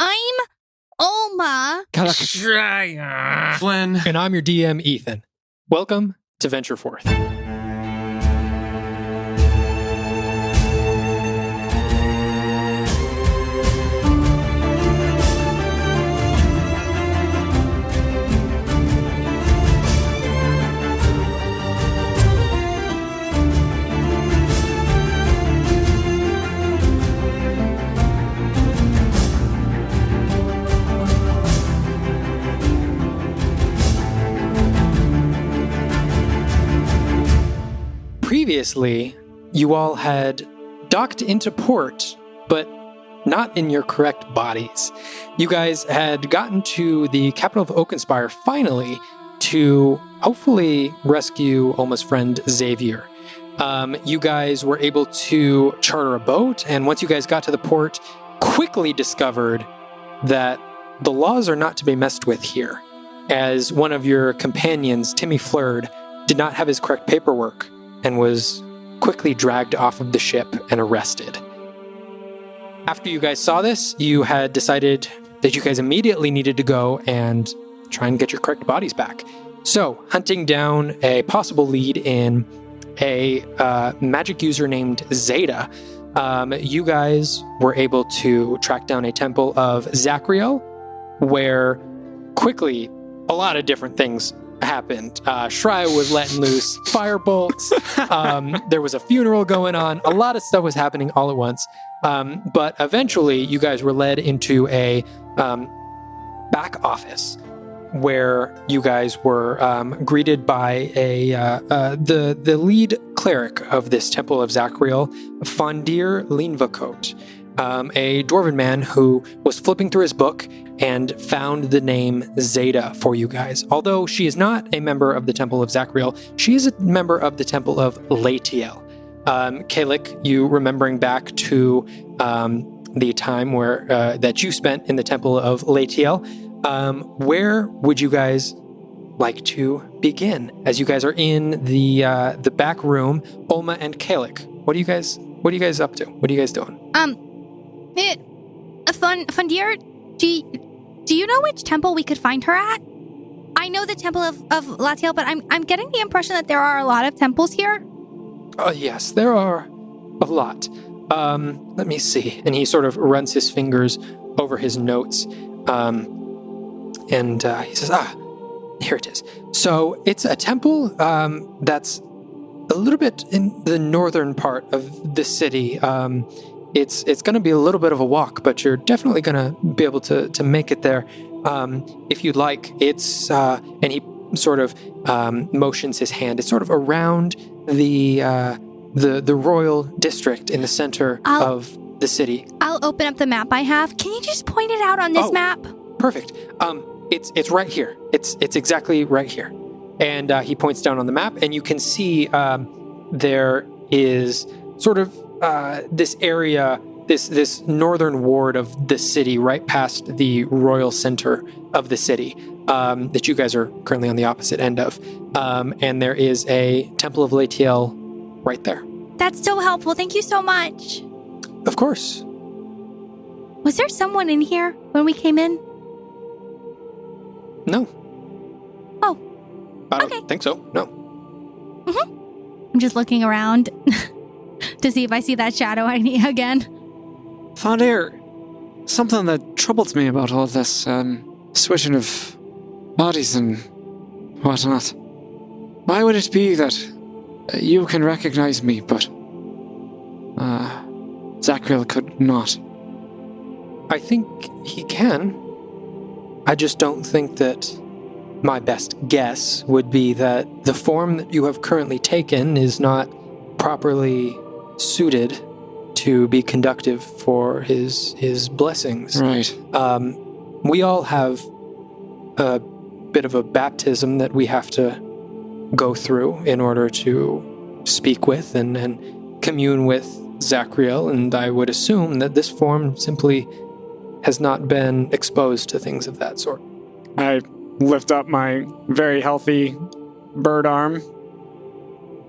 I'm Oma. Flynn. And I'm your DM, Ethan. Welcome to Venture Forth. Previously, you all had docked into port, but not in your correct bodies. You guys had gotten to the capital of Oakenspire finally to hopefully rescue Alma's friend Xavier. You guys were able to charter a boat, and once you guys got to the port, quickly discovered that the laws are not to be messed with here, as one of your companions, Timmy Flurd, did not have his correct paperwork and was quickly dragged off of the ship and arrested. After you guys saw this, you had decided that you guys immediately needed to go and try and get your correct bodies back. So, hunting down a possible lead in a magic user named Zayda, you guys were able to track down a temple of Zakri, where quickly a lot of different things happened. Shreya was letting loose firebolts. There was a funeral going on. A lot of stuff was happening all at once. But eventually, you guys were led into a back office where you guys were greeted by the lead cleric of this temple of Zakriel, Fondir Linvakot, a dwarven man who was flipping through his book and found the name Zayda for you guys. Although she is not a member of the Temple of Zakriel, she is a member of the Temple of Leytel. Kalik, you remembering back to the time where that you spent in the Temple of Leytel, where would you guys like to begin? As you guys are in the back room, Olma and Kalik, what are you guys up to? What are you guys doing? Fondir, do you know which temple we could find her at? I know the Temple of Leytel, but I'm getting the impression that there are a lot of temples here. Yes, there are a lot. Let me see. And he sort of runs his fingers over his notes. And he says, here it is. So it's a temple that's a little bit in the northern part of the city. It's going to be a little bit of a walk, but you're definitely going to be able to make it there if you'd like. It's and he sort of motions his hand. It's sort of around the royal district in the center of the city. I'll open up the map I have. Can you just point it out on this map? Perfect. It's right here. It's exactly right here. And he points down on the map, and you can see there is sort of this area, this northern ward of the city, right past the royal center of the city, that you guys are currently on the opposite end of. And there is a Temple of Leytel right there. That's so helpful. Thank you so much. Of course. Was there someone in here when we came in? No. Oh. I don't think so. No. Mm-hmm. I'm just looking around to see if I see that shadow again. Fondir, something that troubles me about all this switching of bodies and whatnot. Why would it be that you can recognize me, but Zakriel could not? I think he can. I just don't think that my best guess would be that the form that you have currently taken is not properly suited to be conductive for his blessings. Right. We all have a bit of a baptism that we have to go through in order to speak with and commune with Zakriel, and I would assume that this form simply has not been exposed to things of that sort. I lift up my very healthy bird arm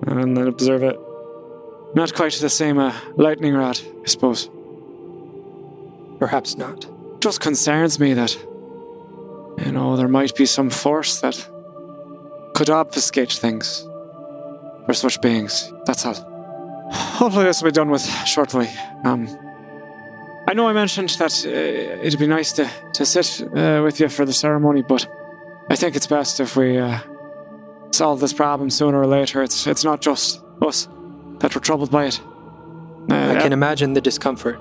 and then observe it. Not quite the same lightning rod, I suppose. Perhaps not. just concerns me that, there might be some force that could obfuscate things for such beings. That's all. Hopefully this will be done with shortly. I know I mentioned that it'd be nice to sit with you for the ceremony, but I think it's best if we solve this problem sooner or later. It's not just us that were troubled by it. I can imagine the discomfort.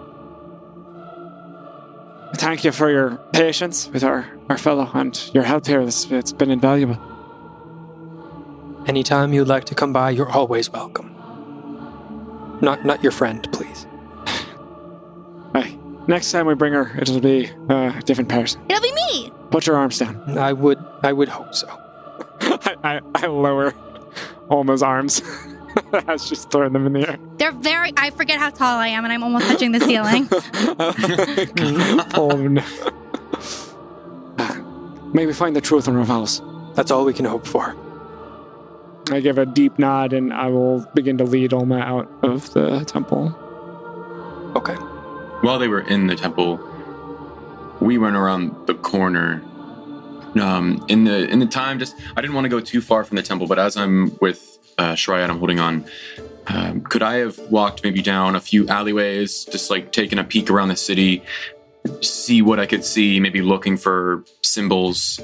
Thank you for your patience with our fellow and your help here. It's been invaluable. Anytime you'd like to come by, you're always welcome. Not your friend, please. Aye. Next time we bring her, it'll be a different person. It'll be me! Put your arms down. I would hope so. I lower Alma's arms as she's throwing them in the air. I forget how tall I am and I'm almost touching the ceiling. Oh no. May we find the truth in our vows. That's all we can hope for. I give a deep nod and I will begin to lead Alma out of the temple. Okay. While they were in the temple, we went around the corner. In the time, I didn't want to go too far from the temple, but as I'm with Shreya and I'm holding on, could I have walked maybe down a few alleyways, just like taking a peek around the city, see what I could see, maybe looking for symbols,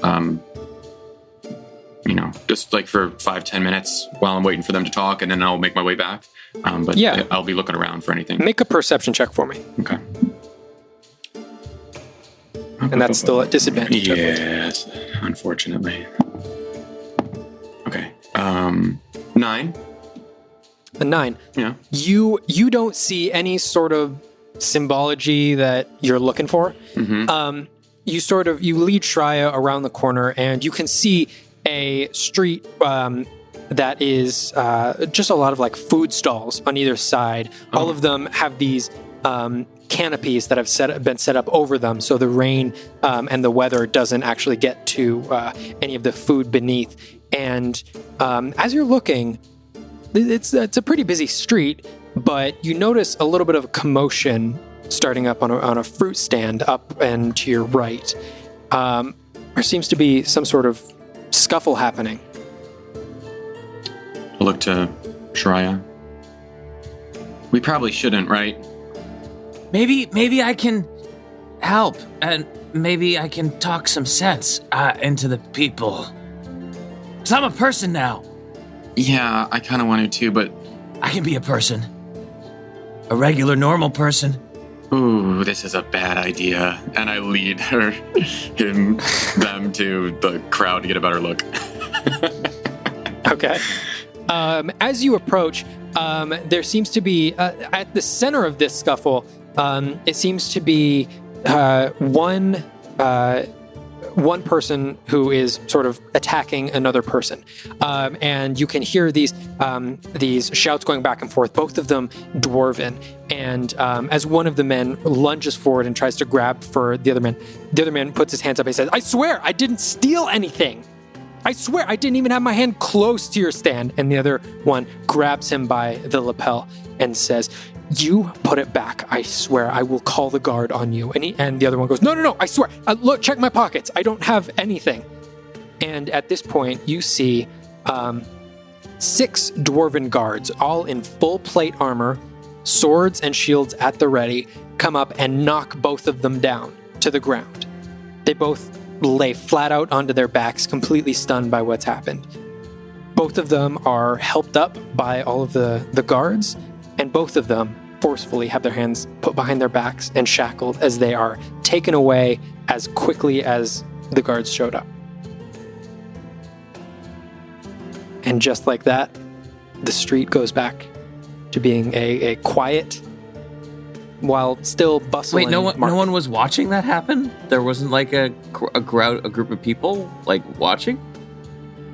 just like for 5-10 minutes while I'm waiting for them to talk, and then I'll make my way back. But yeah, I'll be looking around for anything. Make a perception check for me. Okay. And that's still at disadvantage. Yes, unfortunately. Okay. 9. A 9. Yeah. You don't see any sort of symbology that you're looking for. Mm-hmm. You lead Shreya around the corner, and you can see a street that is just a lot of like food stalls on either side. Oh. All of them have these canopies that have been set up over them, so the rain and the weather doesn't actually get to any of the food beneath. And as you're looking, it's a pretty busy street, but you notice a little bit of commotion starting up on a fruit stand up and to your right. There seems to be some sort of scuffle happening. I'll look to Shreya. We probably shouldn't, right? Maybe I can help, and maybe I can talk some sense into the people. 'Cause I'm a person now. Yeah, I kind of wanted to, but... I can be a person. A regular, normal person. Ooh, this is a bad idea. And I lead them to the crowd to get a better look. Okay. As you approach, there seems to be, at the center of this scuffle, it seems to be one person who is sort of attacking another person. And you can hear these shouts going back and forth, both of them dwarven. And as one of the men lunges forward and tries to grab for the other man puts his hands up and says, "I swear I didn't steal anything. I swear I didn't even have my hand close to your stand." And the other one grabs him by the lapel and says, "You put it back. I swear I will call the guard on you." And the other one goes, No, I swear. Look, check my pockets. I don't have anything. And at this point, you see 6 dwarven guards, all in full plate armor, swords and shields at the ready, come up and knock both of them down to the ground. They both lay flat out onto their backs, completely stunned by what's happened. Both of them are helped up by all of the guards, and both of them forcefully have their hands put behind their backs and shackled as they are taken away as quickly as the guards showed up. And just like that, the street goes back to being a quiet, while still bustling. Wait, no market. one was watching that happen? There wasn't like a group of people like watching?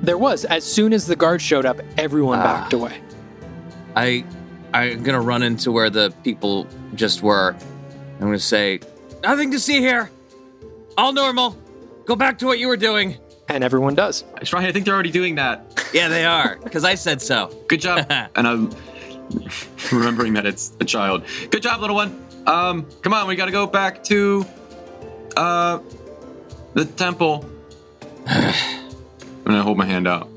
There was. As soon as the guards showed up, everyone backed away. I'm gonna run into where the people just were. I'm gonna say, "Nothing to see here. All normal. Go back to what you were doing." And everyone does. Shreya, I think they're already doing that. Yeah, they are, because I said so. Good job. And I'm remembering that it's a child. Good job, little one. Come on, we gotta go back to The temple. I'm gonna hold my hand out.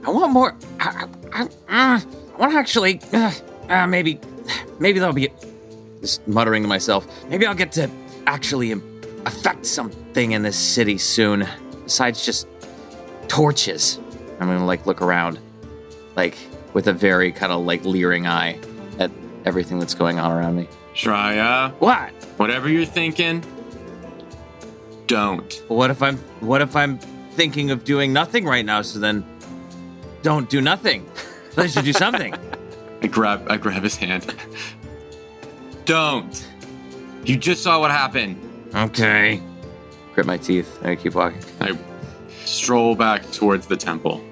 I want more. I want to actually. Maybe that'll be. Just muttering to myself. Maybe I'll get to actually affect something in this city soon. Besides just torches. I'm gonna look around, with a very kind of like leering eye at everything that's going on around me. Shreya. What? Whatever you're thinking, don't. What if I'm thinking of doing nothing right now? So then, don't do nothing. I should do something. I grab his hand. Don't. You just saw what happened. Okay. Grit my teeth. I keep walking. I stroll back towards the temple.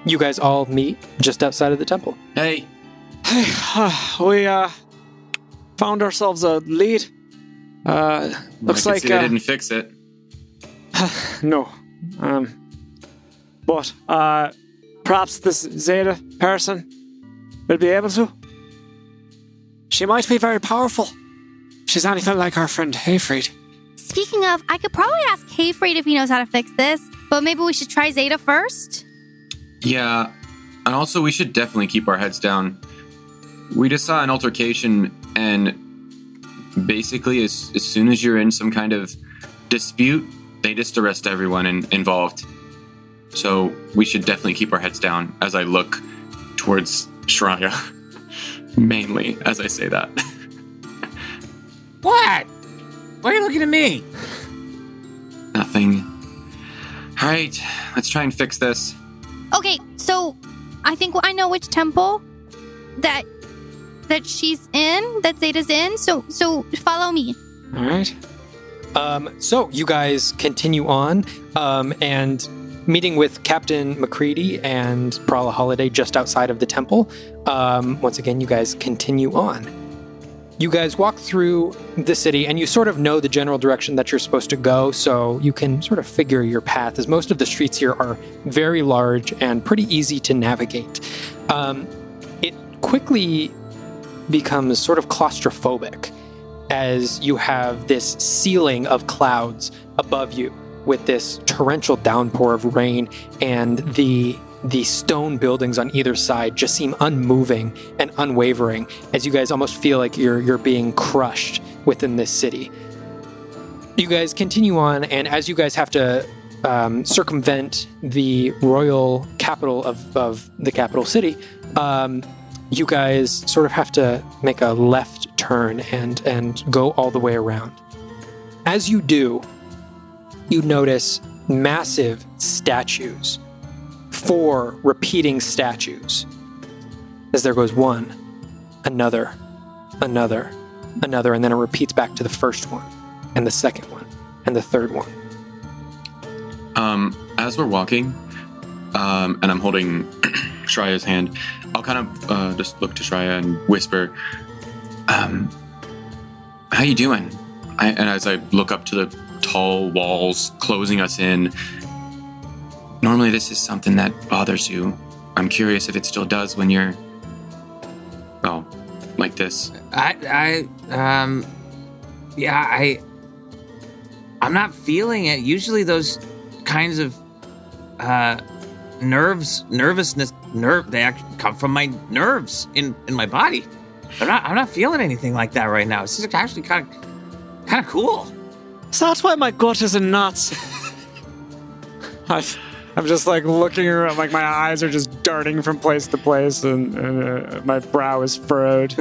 You guys all meet just outside of the temple. Hey. We found ourselves a lead. Looks like they didn't fix it. no. But perhaps this Zayda person will be able to. She might be very powerful. She's anything like our friend Hayfried. Speaking of, I could probably ask Hayfried if he knows how to fix this, but maybe we should try Zayda first? Yeah, and also we should definitely keep our heads down. We just saw an altercation, and basically as soon as you're in some kind of dispute, they just arrest everyone involved. So we should definitely keep our heads down as I look towards Shreya. Mainly, as I say that. What? Why are you looking at me? Nothing. All right, let's try and fix this. Okay, so I think I know which temple that she's in, that Zayda's in, so follow me. All right. So you guys continue on, and meeting with Captain McCready and Prala Holiday just outside of the temple. Once again, you guys continue on. You guys walk through the city, and you sort of know the general direction that you're supposed to go, so you can sort of figure your path, as most of the streets here are very large and pretty easy to navigate. It quickly becomes sort of claustrophobic as you have this ceiling of clouds above you with this torrential downpour of rain, and the stone buildings on either side just seem unmoving and unwavering as you guys almost feel like you're being crushed within this city. You guys continue on, and as you guys have to circumvent the royal capital of the capital city, you guys sort of have to make a left turn and go all the way around. As you do, you notice massive statues, 4 repeating statues, as there goes one, another, and then it repeats back to the first one, and the second one, and the third one. As we're walking, and I'm holding Shreya's hand, I'll kind of just look to Shreya and whisper, how you doing? And as I look up to the tall walls closing us in, normally this is something that bothers you. I'm curious if it still does when you're, well, like this. I'm not feeling it. Usually those kinds of nervousness, they actually come from my nerves in my body. I'm not feeling anything like that right now. This is actually kind of cool. So that's why my gut is in knots. I'm just like looking around, like my eyes are just darting from place to place, and my brow is furrowed.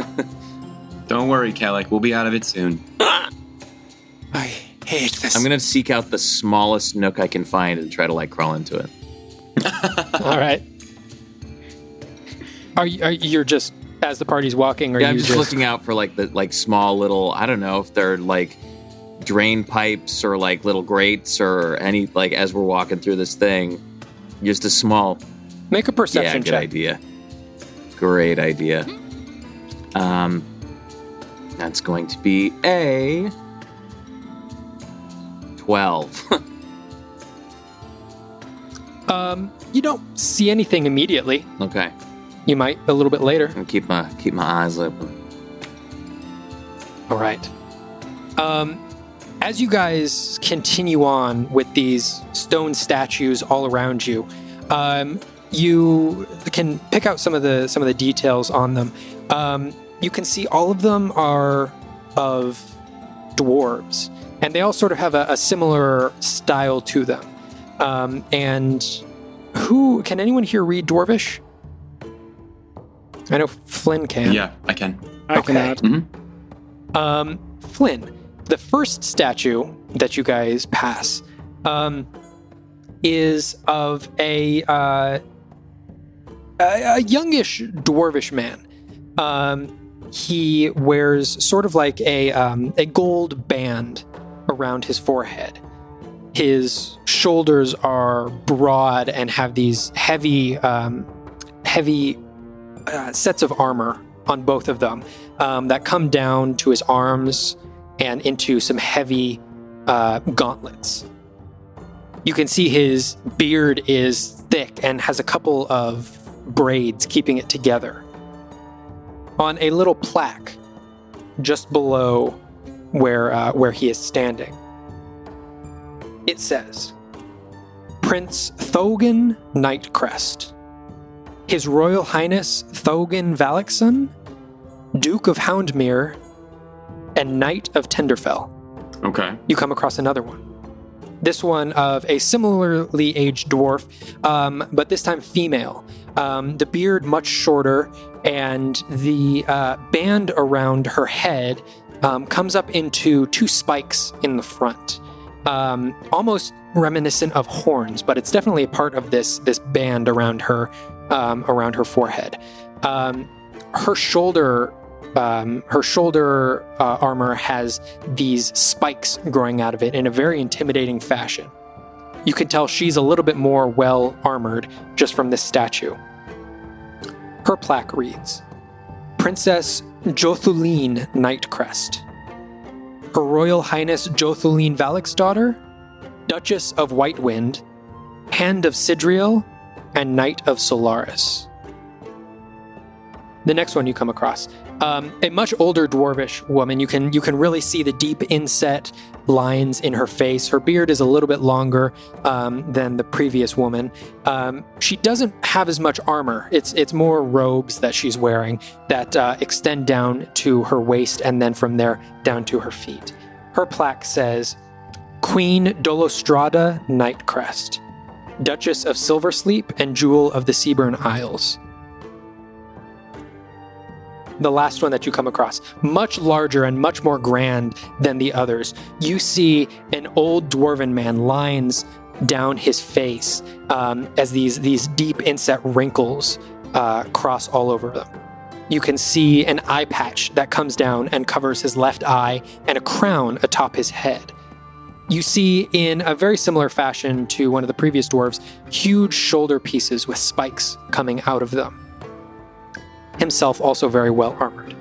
Don't worry, Kellic. We'll be out of it soon. I hate this. I'm gonna seek out the smallest nook I can find and try to like crawl into it. All right. Are you just as the party's walking? Or yeah, I'm just looking out for like the small little. I don't know if they're like drain pipes or like little grates or any like as we're walking through this thing. Just a small. Make a perception good check. idea. Great idea. That's going to be a 12. You don't see anything immediately. Okay. You might a little bit later. And keep my eyes open. All right. As you guys continue on with these stone statues all around you, you can pick out some of the details on them. You can see all of them are of dwarves, and they all sort of have a similar style to them. And can anyone here read Dwarvish? I know Flynn can. Yeah, I can. I can add. Mm-hmm. Flynn, the first statue that you guys pass is of a youngish dwarvish man. He wears sort of like a gold band around his forehead. His shoulders are broad and have these heavy sets of armor on both of them that come down to his arms and into some heavy gauntlets. You can see his beard is thick and has a couple of braids keeping it together. On a little plaque just below where he is standing, it says, Prince Thogan Nightcrest, His Royal Highness Thogan Valakson, Duke of Houndmere, and Knight of Tenderfell. Okay. You come across another one. This one of a similarly aged dwarf, but this time female. The beard much shorter, and the band around her head comes up into two spikes in the front. Almost reminiscent of horns, but it's definitely a part of this band around her forehead. Her shoulder armor has these spikes growing out of it in a very intimidating fashion. You can tell she's a little bit more well armored just from this statue. Her plaque reads, Princess Jothuline Nightcrest, Her Royal Highness Jothuline Valak's daughter, Duchess of Whitewind, Hand of Sidriel, and Knight of Solaris. The next one you come across, a much older dwarvish woman. You can really see the deep inset lines in her face. Her beard is a little bit longer than the previous woman. She doesn't have as much armor. It's more robes that she's wearing that extend down to her waist and then from there down to her feet. Her plaque says, Queen Dolostrada Nightcrest, Duchess of Silversleep and Jewel of the Seaburn Isles. The last one that you come across, much larger and much more grand than the others. You see an old dwarven man, lines down his face as these deep inset wrinkles cross all over them. You can see an eye patch that comes down and covers his left eye and a crown atop his head. You see, in a very similar fashion to one of the previous dwarves, huge shoulder pieces with spikes coming out of them. Himself also very well armored.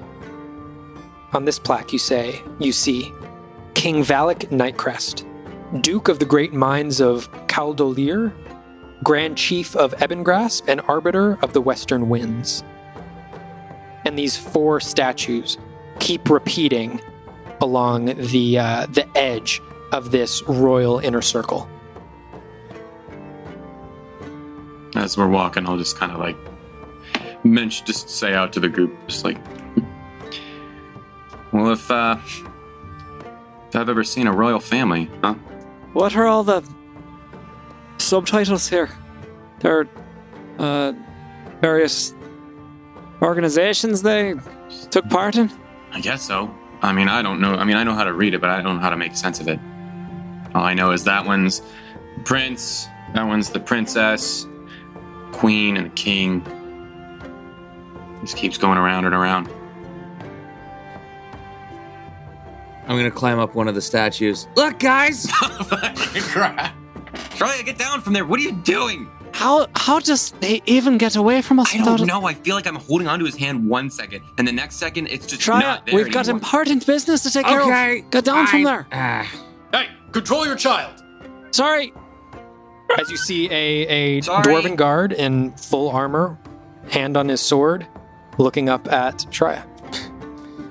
On this plaque you see King Valak Nightcrest, Duke of the Great Mines of Caldolir, Grand Chief of Ebengrasp, and Arbiter of the Western Winds. And these four statues keep repeating along the edge of this royal inner circle. As we're walking, I'll just kind of like just say out to the group, just like, well, if I've ever seen a royal family, huh? What are all the subtitles here? There are various organizations they took part in? I guess so. I mean, I don't know. I mean, I know how to read it, but I don't know how to make sense of it. All I know is that one's prince, that one's the princess, queen, and the king. Just keeps going around and around. I'm gonna climb up one of the statues. Look, guys! Try get down from there. What are you doing? How does they even get away from us? I don't know. I feel like I'm holding onto his hand 1 second, and the next second it's just not there We've got anymore. important business to take care of. Get down from there. Hey, control your child! Sorry. As you see a Sorry. dwarven guard in full armor, hand on his sword, looking up at Shreya.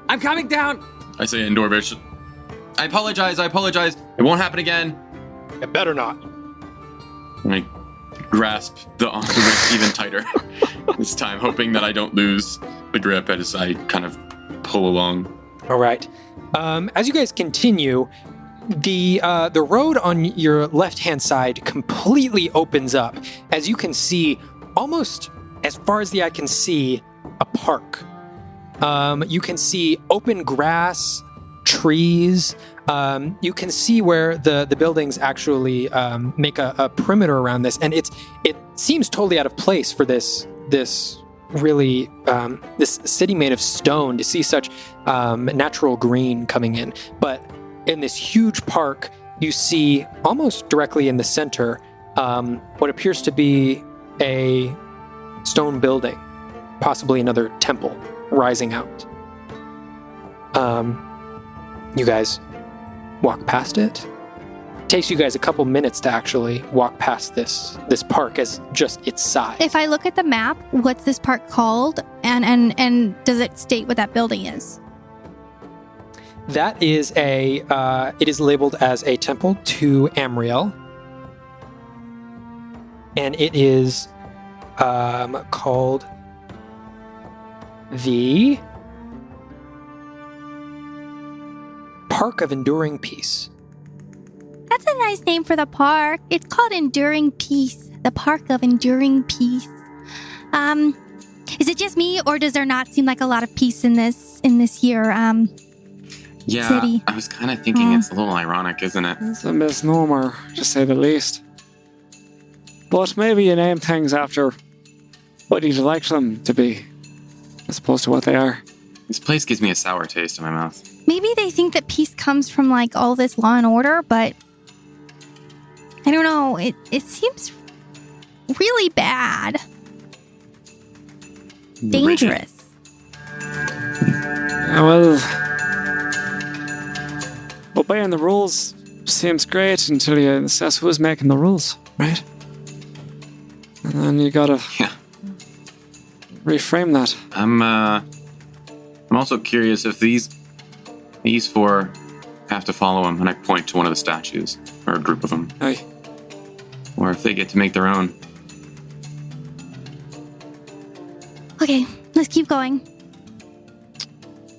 I'm coming down! I say in Dwarvish, I apologize. It won't happen again. It better not. And I grasp the wrist even tighter this time, hoping that I don't lose the grip as I kind of pull along. All right. As you guys continue, the road on your left-hand side completely opens up. As you can see, almost as far as the eye can see, a park. You can see open grass, trees. You can see where the buildings actually make a perimeter around this, and it seems totally out of place for this really this city made of stone to see such natural green coming in. But in this huge park, you see almost directly in the center what appears to be a stone building, possibly another temple rising out. You guys walk past it. It takes you guys a couple minutes to actually walk past this park as just its size. If I look at the map, what's this park called? And does it state what that building is? That is it is labeled as a temple to Amriel. And it is called the Park of Enduring Peace. That's a nice name for the park. It's called Enduring Peace. The Park of Enduring Peace. Is it just me, or does there not seem like a lot of peace in this here Yeah, city? I was kind of thinking it's a little ironic, isn't it? It's a misnomer, to say the least. But maybe you name things after what you'd like them to be, as opposed to what they are. This place gives me a sour taste in my mouth. Maybe they think that peace comes from like all this law and order, but I don't know. It seems really bad. Dangerous. Well, obeying the rules seems great until you assess who's making the rules, right? And then you gotta reframe that. I'm also curious if these four have to follow him, and I point to one of the statues, or a group of them. Aye. Or if they get to make their own. Okay, let's keep going.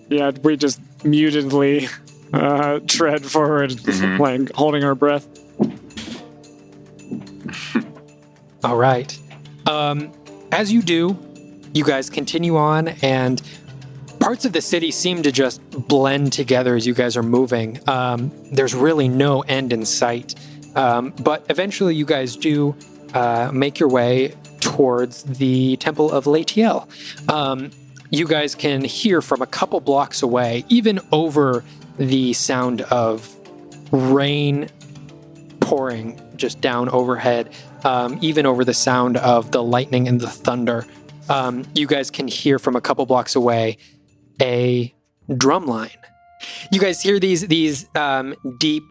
Yeah, we just mutedly tread forward, like holding our breath. All right. As you do, you guys continue on, and parts of the city seem to just blend together as you guys are moving. There's really no end in sight. But eventually you guys do make your way towards the Temple of Leytel. You guys can hear from a couple blocks away, even over the sound of rain pouring just down overhead, even over the sound of the lightning and the thunder. You guys can hear from a couple blocks away a drum line. You guys hear these deep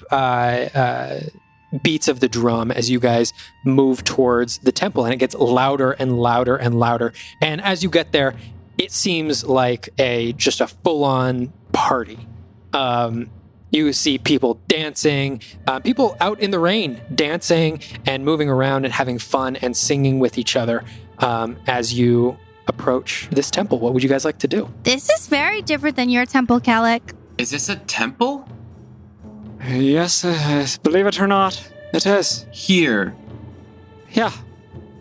beats of the drum as you guys move towards the temple, and it gets louder and louder and louder. And as you get there, it seems like just a full-on party. You see people dancing, people out in the rain dancing and moving around and having fun and singing with each other as you approach this temple. What would you guys like to do? This is very different than your temple, Kellic. Is this a temple? Yes, believe it or not, it is. Here. Yeah,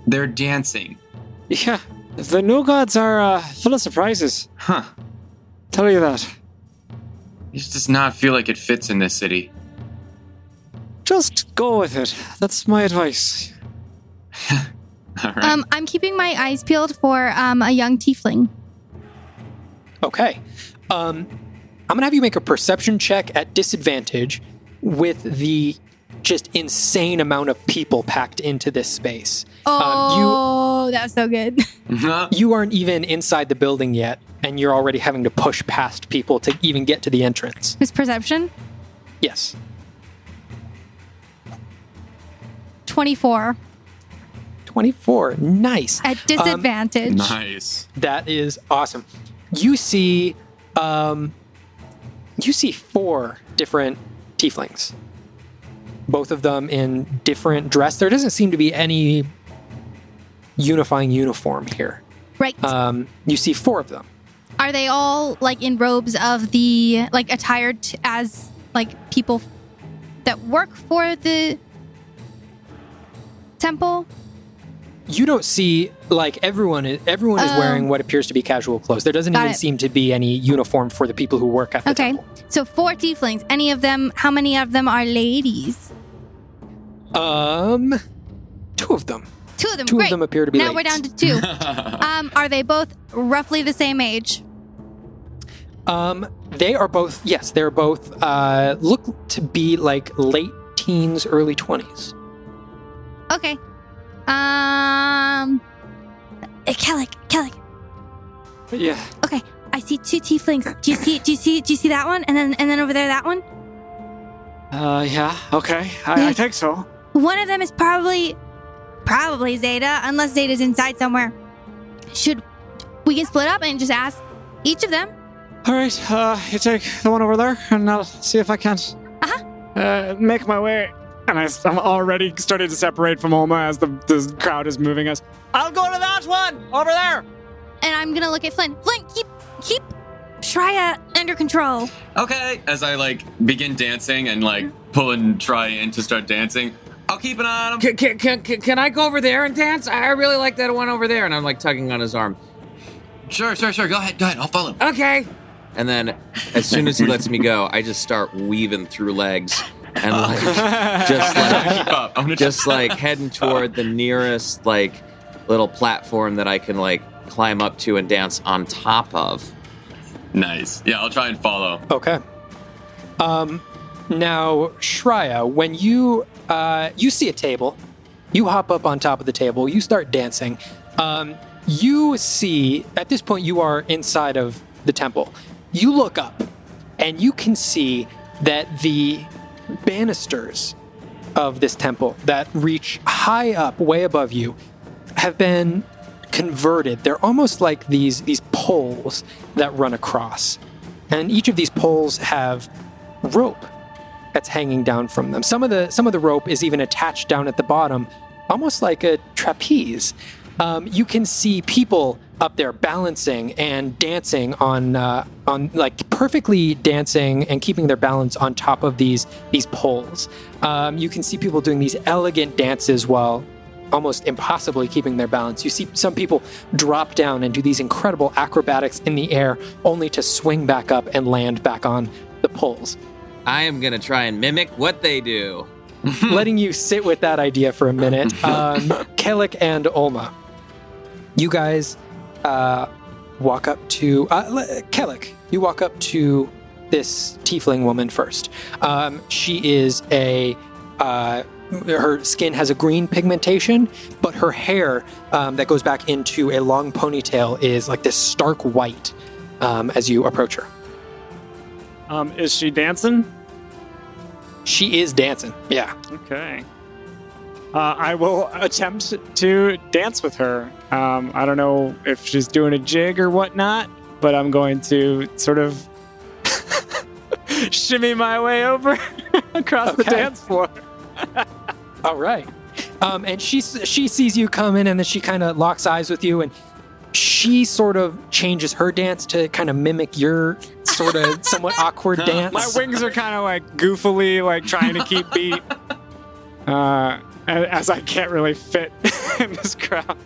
They're dancing. yeah. The new gods are full of surprises. Huh. Tell you that. This does not feel like it fits in this city. Just go with it. That's my advice. All right. I'm keeping my eyes peeled for a young tiefling. Okay. I'm going to have you make a perception check at disadvantage with the just insane amount of people packed into this space. Oh, that's so good. You aren't even inside the building yet, and you're already having to push past people to even get to the entrance. His perception? Yes. 24. 24. Nice. At disadvantage. Nice. That is awesome. You see you see 4 different tieflings. Both of them in different dress. There doesn't seem to be any unifying uniform here. Right. You see 4 of them. Are they all like in robes of the attired as like people that work for the temple? You don't see like everyone is wearing what appears to be casual clothes. There doesn't even seem to be any uniform for the people who work at the temple. So 4 tieflings. How many of them are ladies? 2 of them. 2 of them. Two Great. of them appear to be now ladies. we're down to 2. Are they both roughly the same age? They are both, yes, they're both, look to be like late teens, early 20s. Okay. Kellic. Yeah. Okay, I see 2 tieflings. Do you see that one? And then over there, that one? Yeah, okay. I think so. One of them is probably Zayda, unless Zayda's inside somewhere. We can split up and just ask each of them? All right, you take the one over there, and I'll see if I can make my way. And I'm already starting to separate from Oma as the crowd is moving us. I'll go to that one over there. And I'm gonna look at Flynn. Flynn, keep Shreya under control. Okay. As I like begin dancing and like pulling Try in to start dancing, I'll keep an eye on him. Can I go over there and dance? I really like that one over there. And I'm like tugging on his arm. Sure. Go ahead. I'll follow. Okay. And then as soon as he lets me go, I just start weaving through legs and like Keep up. I'm gonna just like heading toward the nearest like little platform that I can like climb up to and dance on top of. Nice. Yeah, I'll try and follow. Okay. Now, Shreya, when you see a table, you hop up on top of the table, you start dancing. You see, at this point, you are inside of the temple. You look up, and you can see that the banisters of this temple that reach high up, way above you, have been converted. They're almost like these poles that run across. And each of these poles have rope that's hanging down from them. Some of the rope is even attached down at the bottom, almost like a trapeze. You can see people up there balancing and dancing on like perfectly dancing and keeping their balance on top of these poles. You can see people doing these elegant dances while almost impossibly keeping their balance. You see some people drop down and do these incredible acrobatics in the air only to swing back up and land back on the poles. I am going to try and mimic what they do. Letting you sit with that idea for a minute. Kellic and Olma, you guys walk up to... Kellic, you walk up to this tiefling woman first. She is her skin has a green pigmentation, but her hair that goes back into a long ponytail is like this stark white as you approach her. Is she dancing? She is dancing, yeah. Okay. I will attempt to dance with her. I don't know if she's doing a jig or whatnot, but I'm going to sort of shimmy my way over across the dance floor. All right. And she sees you come in, and then she kind of locks eyes with you, and she sort of changes her dance to kind of mimic your sort of somewhat awkward dance. My wings are kind of like goofily like trying to keep beat as I can't really fit in this crowd.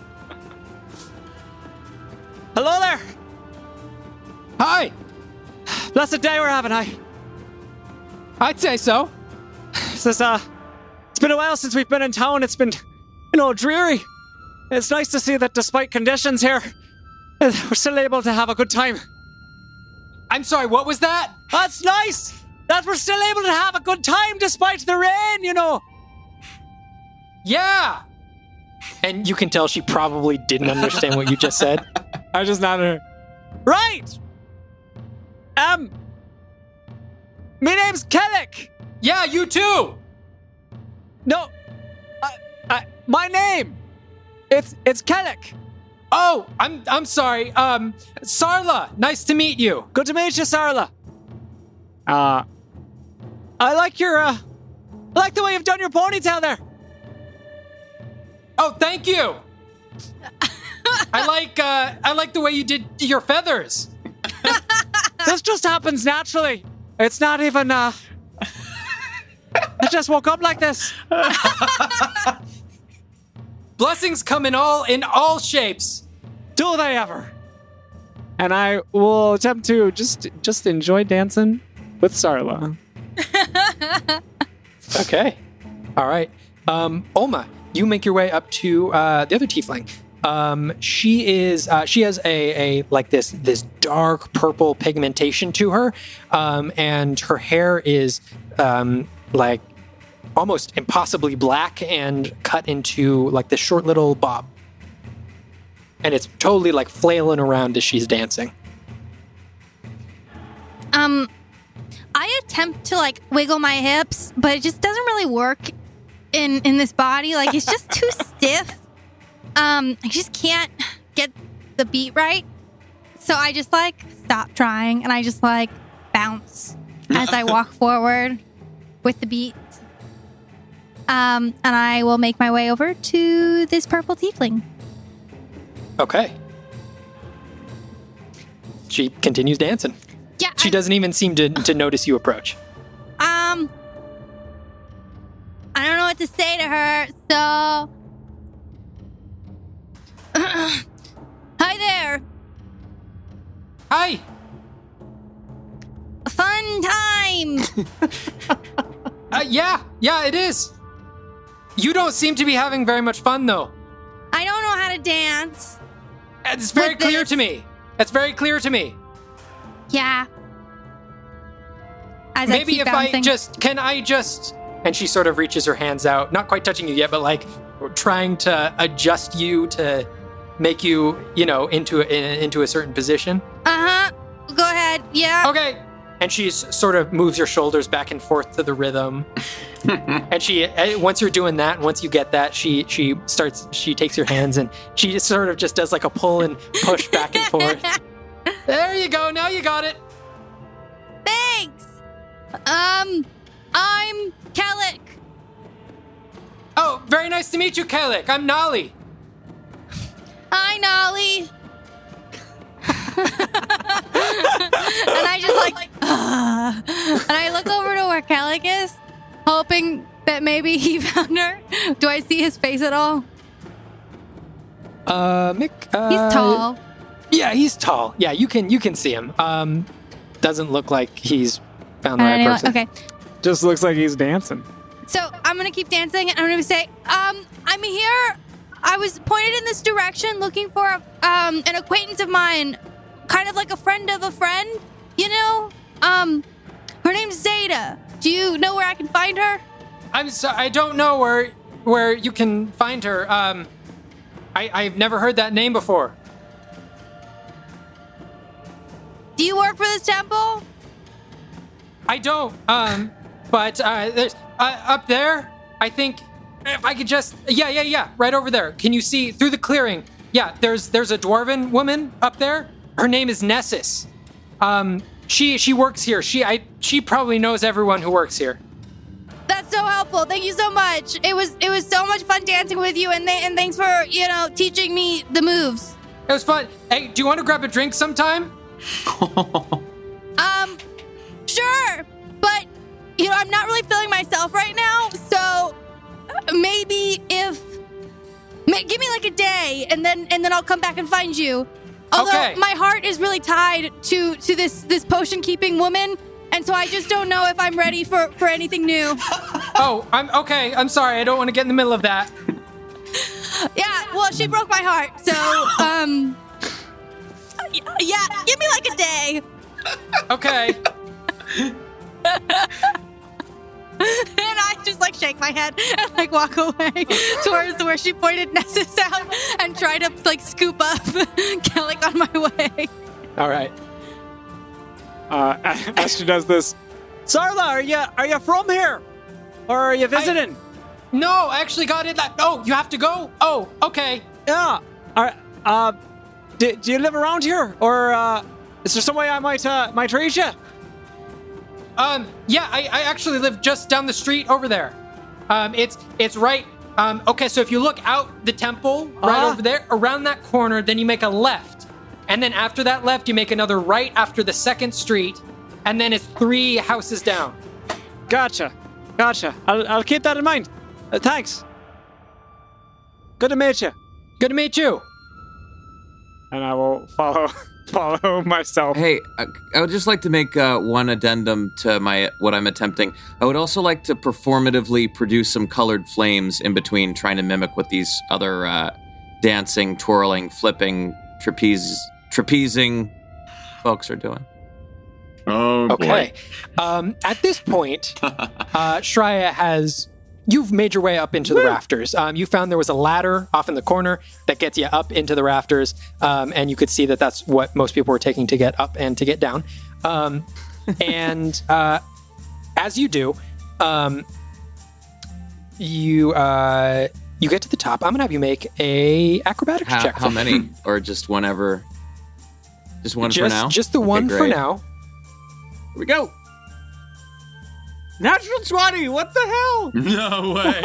Hello there. Hi. Blessed day we're having, I'd say so. It's been a while since we've been in town. It's been, dreary. It's nice to see that despite conditions here, we're still able to have a good time. I'm sorry, what was that? That's nice! That we're still able to have a good time despite the rain, Yeah! And you can tell she probably didn't understand what you just said. I just nodded. Right! My name's Kellic! Yeah, you too! No, my name! It's Kellic! Oh, I'm sorry. Sarla, nice to meet you. Good to meet you, Sarla. I like I like the way you've done your ponytail there. Oh, thank you. I like the way you did your feathers. This just happens naturally. It's not even, I just woke up like this. Blessings come in all shapes. Do they ever? And I will attempt to just enjoy dancing with Sarla. Okay. All right. Olma, you make your way up to the other tiefling. She has a like this dark purple pigmentation to her, and her hair is like almost impossibly black and cut into like this short little bob, and it's totally like flailing around as she's dancing. I attempt to like wiggle my hips, but it just doesn't really work in this body. Like it's just too stiff. I just can't get the beat right. So I just like stop trying and I just like bounce as I walk forward with the beat. And I will make my way over to this purple tiefling. Okay. She continues dancing. Yeah. She doesn't even seem to notice you approach. I don't know what to say to her, so hi there. Hi. Fun time. Yeah, it is. You don't seem to be having very much fun, though. I don't know how to dance. It's very clear to me. It's very clear to me. Yeah. As Maybe I keep if bouncing. can I just... And she sort of reaches her hands out, not quite touching you yet, but like trying to adjust you to make you, into a certain position. Uh-huh. Go ahead. Yeah. Okay. And she sort of moves your shoulders back and forth to the rhythm. And she, once you're doing that, and once you get that, she takes your hands and she just sort of just does like a pull and push back and forth. There you go. Now you got it. Thanks. I'm Kellic. Oh, very nice to meet you, Kellic. I'm Nolly. Hi, Nolly. And I just like, and I look over to where Kellic is, hoping that maybe he found her. Do I see his face at all? Mick. He's tall. Yeah, he's tall. Yeah, you can see him. Doesn't look like he's found the right person. Okay. Just looks like he's dancing. So I'm gonna keep dancing, and I'm gonna say, I'm here. I was pointed in this direction, looking for an acquaintance of mine, kind of like a friend of a friend. Her name's Zayda. Do you know where I can find her? I'm sorry, I don't know where you can find her. I've never heard that name before. Do you work for this temple? I don't. But there's up there. I think if I could just yeah, right over there. Can you see through the clearing? Yeah, there's a dwarven woman up there. Her name is Nessus. She works here. She probably knows everyone who works here. That's so helpful. Thank you so much. It was so much fun dancing with you, and thanks for teaching me the moves. It was fun. Hey, do you want to grab a drink sometime? Sure, but I'm not really feeling myself right now, so maybe give me like a day, and then I'll come back and find you. Although Okay. my heart is really tied to this potion keeping woman, and so I just don't know if I'm ready for anything new. Oh, I'm okay. I'm sorry. I don't want to get in the middle of that. Yeah, well, she broke my heart, so yeah, give me like a day. Okay. And I just like shake my head and like walk away towards where she pointed Nessus out and try to like scoop up Kellic on my way. All right. As she does this, Sarla, are you from here, or are you visiting? No, I actually got it. Oh, you have to go? Oh, okay. Yeah. All right. Do you live around here, or is there some way I might reach you? Yeah, I actually live just down the street over there. It's right. Okay, so if you look out the temple right over there, around that corner, then you make a left. And then after that left, you make another right after the second street. And then it's 3 houses down. Gotcha. I'll keep that in mind. Thanks. Good to meet you. Good to meet you. And I will follow myself. Hey, I would just like to make one addendum to what I'm attempting. I would also like to performatively produce some colored flames in between, trying to mimic what these other dancing, twirling, flipping, trapezing folks are doing. Oh, Okay. boy. At this point, Shreya you've made your way up into the rafters. You found there was a ladder off in the corner that gets you up into the rafters, and you could see that that's what most people were taking to get up and to get down. And as you do, you get to the top. I'm gonna have you make a acrobatics check. How many? Or just whenever? Just one for now? Just the one for now. Here we go. Natural 20. What the hell? No way.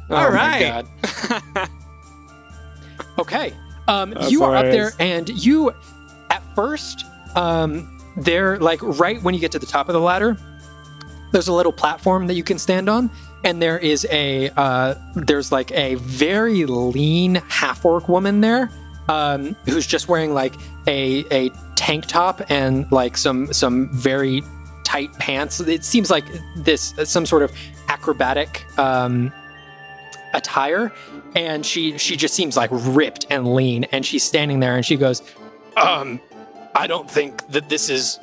All right. My God. Okay. That's You are up there, hilarious. and you, at first, they're like right when you get to the top of the ladder, there's a little platform that you can stand on, and there is there's like a very lean half-orc woman there, who's just wearing like a tank top and like some very tight pants. It seems like this some sort of acrobatic attire, and she just seems like ripped and lean, and she's standing there and she goes, I don't think that this is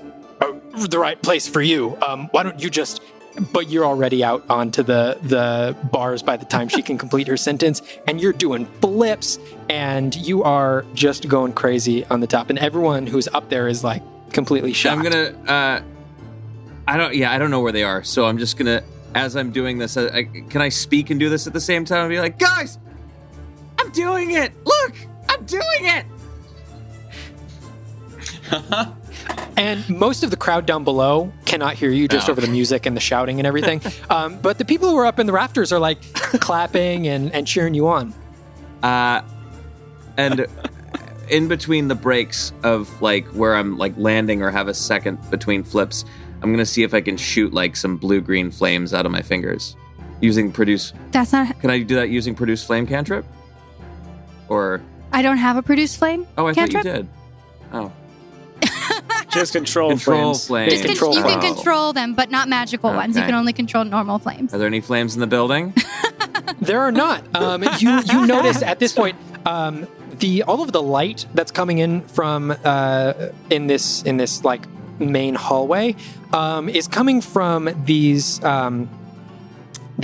the right place for you. Why don't you just... But you're already out onto the bars by the time she can complete her sentence, and you're doing flips, and you are just going crazy on the top, and everyone who's up there is like completely shocked. I'm gonna. I don't know where they are, so I'm just gonna. As I'm doing this, can I speak and do this at the same time and be like, guys, I'm doing it. Look, I'm doing it. And most of the crowd down below cannot hear you just over the music and the shouting and everything. But the people who are up in the rafters are like clapping and cheering you on. And in between the breaks of like where I'm like landing or have a second between flips, I'm going to see if I can shoot like some blue-green flames out of my fingers using produce. That's not... Can I do that using produce flame cantrip? Or... I don't have a produce flame Oh, cantrip? thought you did. Oh. Just control Control flames. flames. You can control them, but not magical ones. You Okay. can only control normal flames. Are there any flames in the building? There are not. You notice at this point all of the light that's coming in from in this like main hallway is coming from these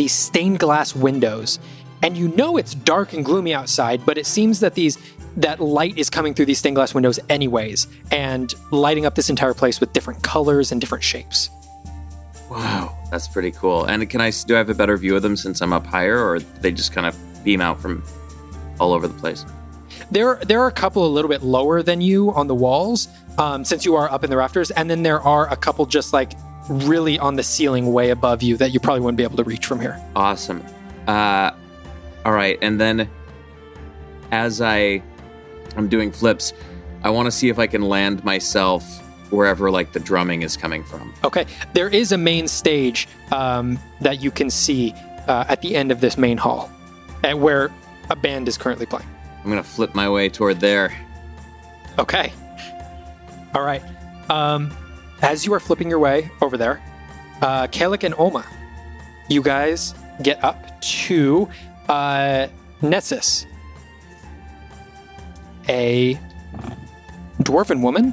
stained glass windows, and you know it's dark and gloomy outside, but it seems that that light is coming through these stained glass windows anyways, and lighting up this entire place with different colors and different shapes. Wow, that's pretty cool. And do I have a better view of them since I'm up higher, or they just kind of beam out from all over the place? There are a couple a little bit lower than you on the walls, since you are up in the rafters, and then there are a couple just like really on the ceiling way above you that you probably wouldn't be able to reach from here. Awesome. All right, and then as I'm doing flips, I want to see if I can land myself wherever like the drumming is coming from. Okay, there is a main stage that you can see at the end of this main hall, where a band is currently playing. I'm gonna flip my way toward there. Okay. All right. As you are flipping your way over there, Kalik and Oma, you guys get up to Nessus, a dwarven woman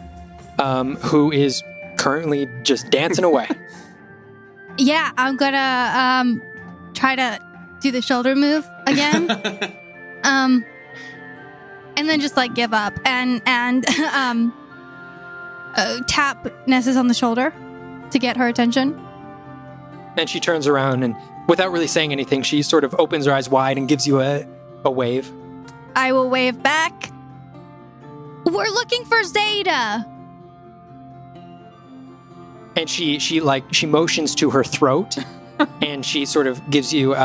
who is currently just dancing away. Yeah, I'm gonna try to do the shoulder move again. And then just like give up and tap Nessus on the shoulder to get her attention. And she turns around and, without really saying anything, she sort of opens her eyes wide and gives you a wave. I will wave back. We're looking for Zayda. And she motions to her throat, and she sort of gives you.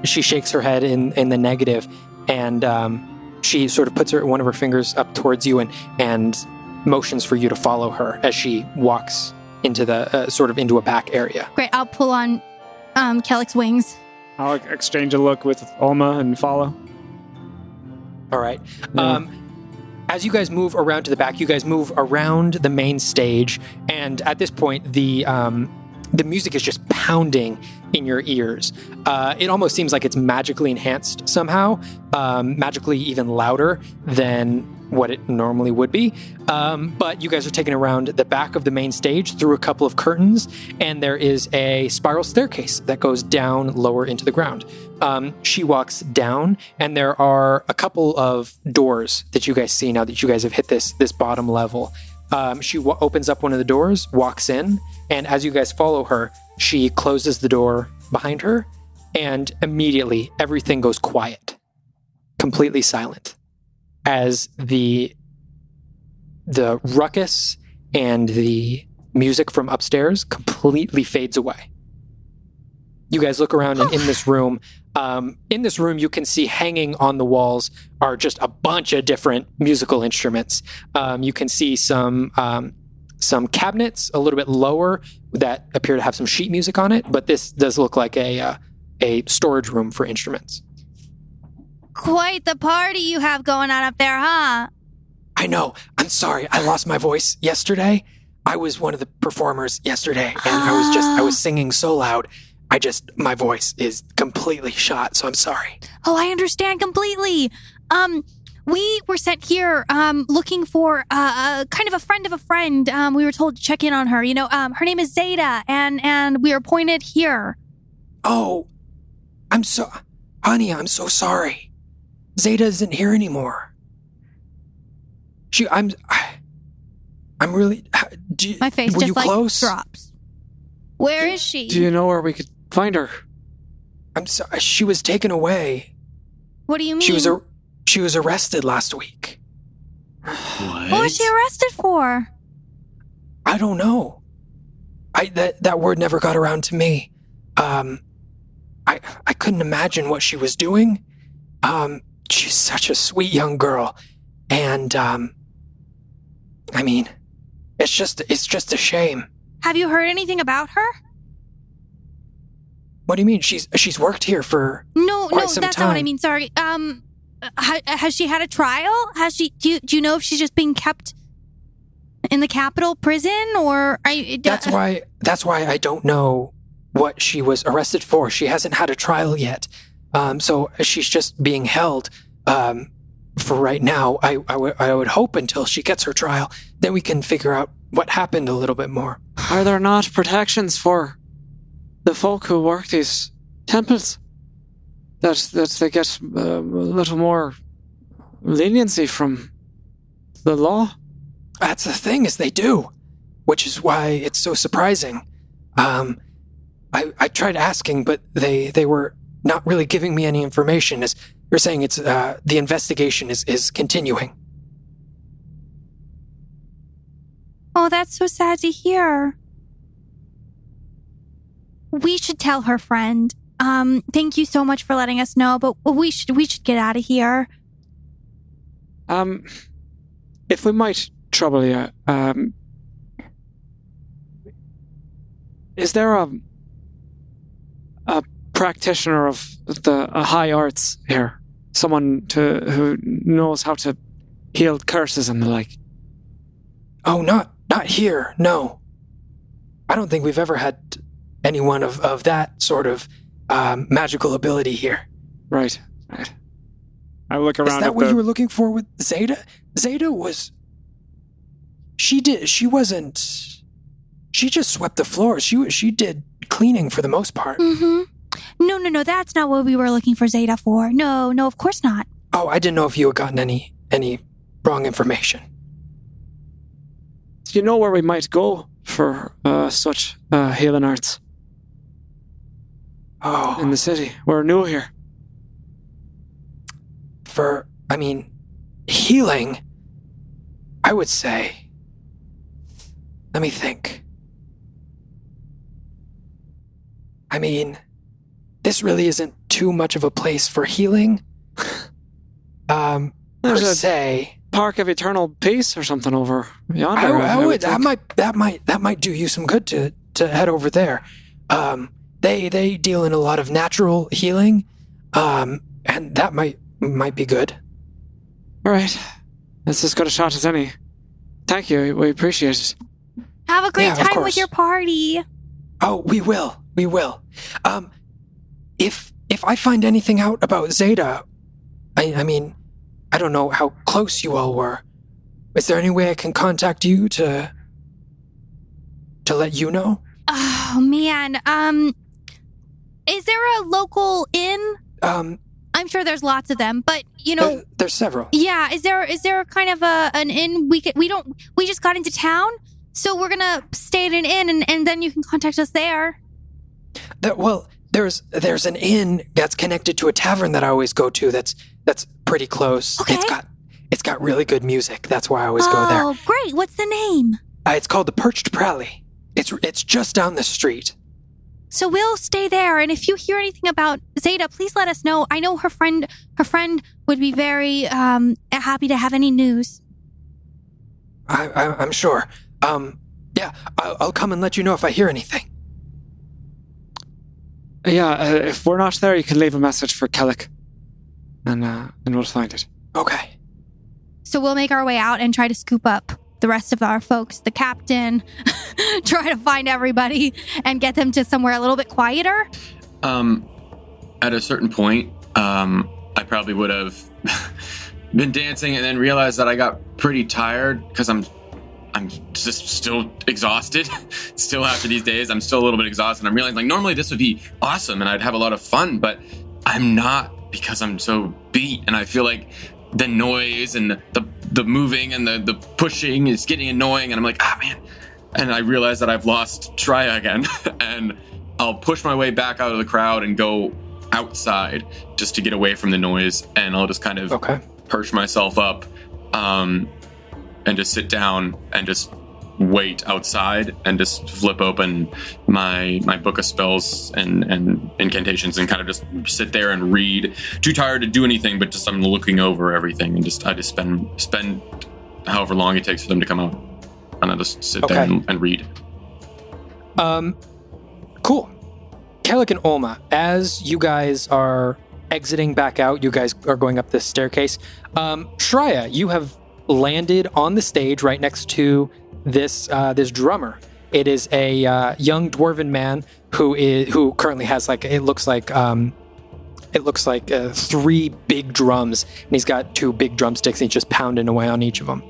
She shakes her head in the negative, and she sort of puts one of her fingers up towards you and motions for you to follow her as she walks into the sort of into a back area. Great, I'll pull on Kellick's wings. I'll exchange a look with Alma and follow. All right. Yeah. As you guys move around to the back, you guys move around the main stage, and at this point, the music is just pounding in your ears. It almost seems like it's magically enhanced somehow, magically even louder than what it normally would be. But you guys are taken around the back of the main stage through a couple of curtains, and there is a spiral staircase that goes down lower into the ground. She walks down, and there are a couple of doors that you guys see now that you guys have hit this bottom level. She opens up one of the doors, walks in, and as you guys follow her, she closes the door behind her, and immediately everything goes quiet, completely silent, as the ruckus and the music from upstairs completely fades away. You guys look around, and in this room, you can see hanging on the walls are just a bunch of different musical instruments. You can see some cabinets a little bit lower that appear to have some sheet music on it, but this does look like a storage room for instruments. Quite the party you have going on up there, huh? I know. I'm sorry. I lost my voice yesterday. I was one of the performers yesterday, and I was singing so loud. My voice is completely shot, so I'm sorry. Oh, I understand completely. We were sent here looking for kind of a friend of a friend. We were told to check in on her. You know, her name is Zayda, and we were pointed here. Oh, honey, I'm so sorry. Zayda isn't here anymore. I'm really. My face were just you like close? drops. Where is she? Do you know where we could find her? I'm sorry. She was taken away. What do you mean? She was arrested last week. What? What was she arrested for? I don't know. That word never got around to me. I couldn't imagine what she was doing. She's such a sweet young girl, and I mean, it's just a shame. Have you heard anything about her? What do you mean? She's worked here for No, some that's time. not what I mean. Sorry. Has she had a trial? Has she? Do you know if she's just being kept in the Capitol prison, or That's why I don't know what she was arrested for. She hasn't had a trial yet, so she's just being held for right now. I would hope until she gets her trial, then we can figure out what happened a little bit more. Are there not protections for the folk who work these temples? That they get a little more leniency from the law? That's the thing, is they do, which is why it's so surprising. I tried asking, but they were not really giving me any information. As you're saying, it's the investigation is continuing. Oh, that's so sad to hear. We should tell her friend. Thank you so much for letting us know, but we should get out of here. If we might trouble you, is there a practitioner of the high arts here? Someone who knows how to heal curses and the like? Oh, not here, no. I don't think we've ever had anyone of that sort of magical ability here. Right. I look around. Is that what you were looking for with Zayda? Zayda was... She just swept the floors. She did cleaning for the most part. Mm-hmm. No, that's not what we were looking for Zayda for. No, of course not. Oh, I didn't know if you had gotten any wrong information. Do you know where we might go for such healing arts? Oh. In the city. We're new here. Healing, I would say. Let me think. I mean, this really isn't too much of a place for healing. Per se. Park of Eternal Peace or something over yonder. I would that might do you some good to head over there. They deal in a lot of natural healing, and that might be good. All right. That's as good a shot as any. Thank you. We appreciate it. Have a great Yeah, of time course. with your party. Oh, we will. If I find anything out about Zayda, I mean, I don't know how close you all were. Is there any way I can contact you to let you know? Oh man. Is there a local inn? I'm sure there's lots of them, but There's several. yeah. Is there kind of an inn we just got into town, so we're gonna stay at an inn and then you can contact us there. There's an inn that's connected to a tavern that I always go to. That's pretty close. Okay. It's got really good music. That's why I always go there. Oh, great! What's the name? It's called the Perched Rally. It's just down the street. So we'll stay there, and if you hear anything about Zayda, please let us know. I know her friend would be very happy to have any news. I'm sure. Yeah, I'll come and let you know if I hear anything. Yeah, if we're not there, you can leave a message for Kellic, and we'll find it. Okay. So we'll make our way out and try to scoop up the rest of our folks, the captain, try to find everybody and get them to somewhere a little bit quieter. At a certain point, I probably would have been dancing and then realized that I got pretty tired because I'm just still exhausted. Still after these days, I'm still a little bit exhausted. I'm realizing normally this would be awesome and I'd have a lot of fun, but I'm not because I'm so beat and I feel like the noise and the moving and the pushing is getting annoying and I'm like, man. And I realize that I've lost Shreya again and I'll push my way back out of the crowd and go outside just to get away from the noise and I'll just kind of perch myself up and just sit down and just wait outside and just flip open my book of spells and incantations and kind of just sit there and read. Too tired to do anything, but just I'm looking over everything and I just spend however long it takes for them to come out. And I just sit there and read. Cool. Kellic and Olma, as you guys are exiting back out, you guys are going up this staircase. Shreya, you have landed on the stage right next to this drummer. It is a young dwarven man who currently has it looks like 3 big drums, and he's got 2 big drumsticks, and he's just pounding away on each of them.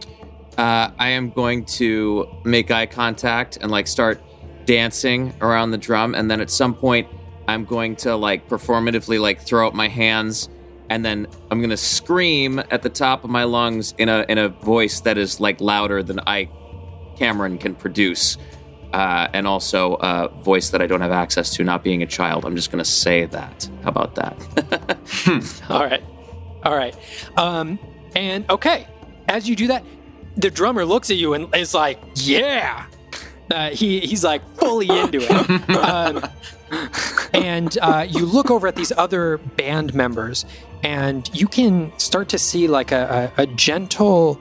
I am going to make eye contact and start dancing around the drum, and then at some point I'm going to performatively throw up my hands, and then I'm gonna scream at the top of my lungs in a voice that is louder than Cameron can produce, and also a voice that I don't have access to, not being a child. I'm just gonna say that. How about that? All right. And okay, as you do that, the drummer looks at you and is like, "Yeah." He's fully into it. And you look over at these other band members, and you can start to see a gentle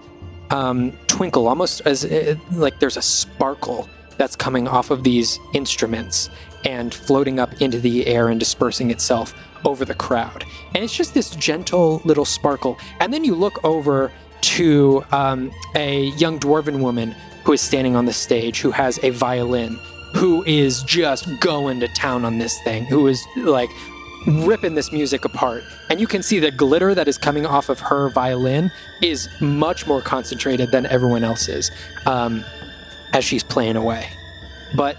twinkle, almost as there's a sparkle that's coming off of these instruments and floating up into the air and dispersing itself over the crowd. And it's just this gentle little sparkle. And then you look over to a young dwarven woman who is standing on the stage, who has a violin, who is just going to town on this thing, who is ripping this music apart. And you can see the glitter that is coming off of her violin is much more concentrated than everyone else's as she's playing away. But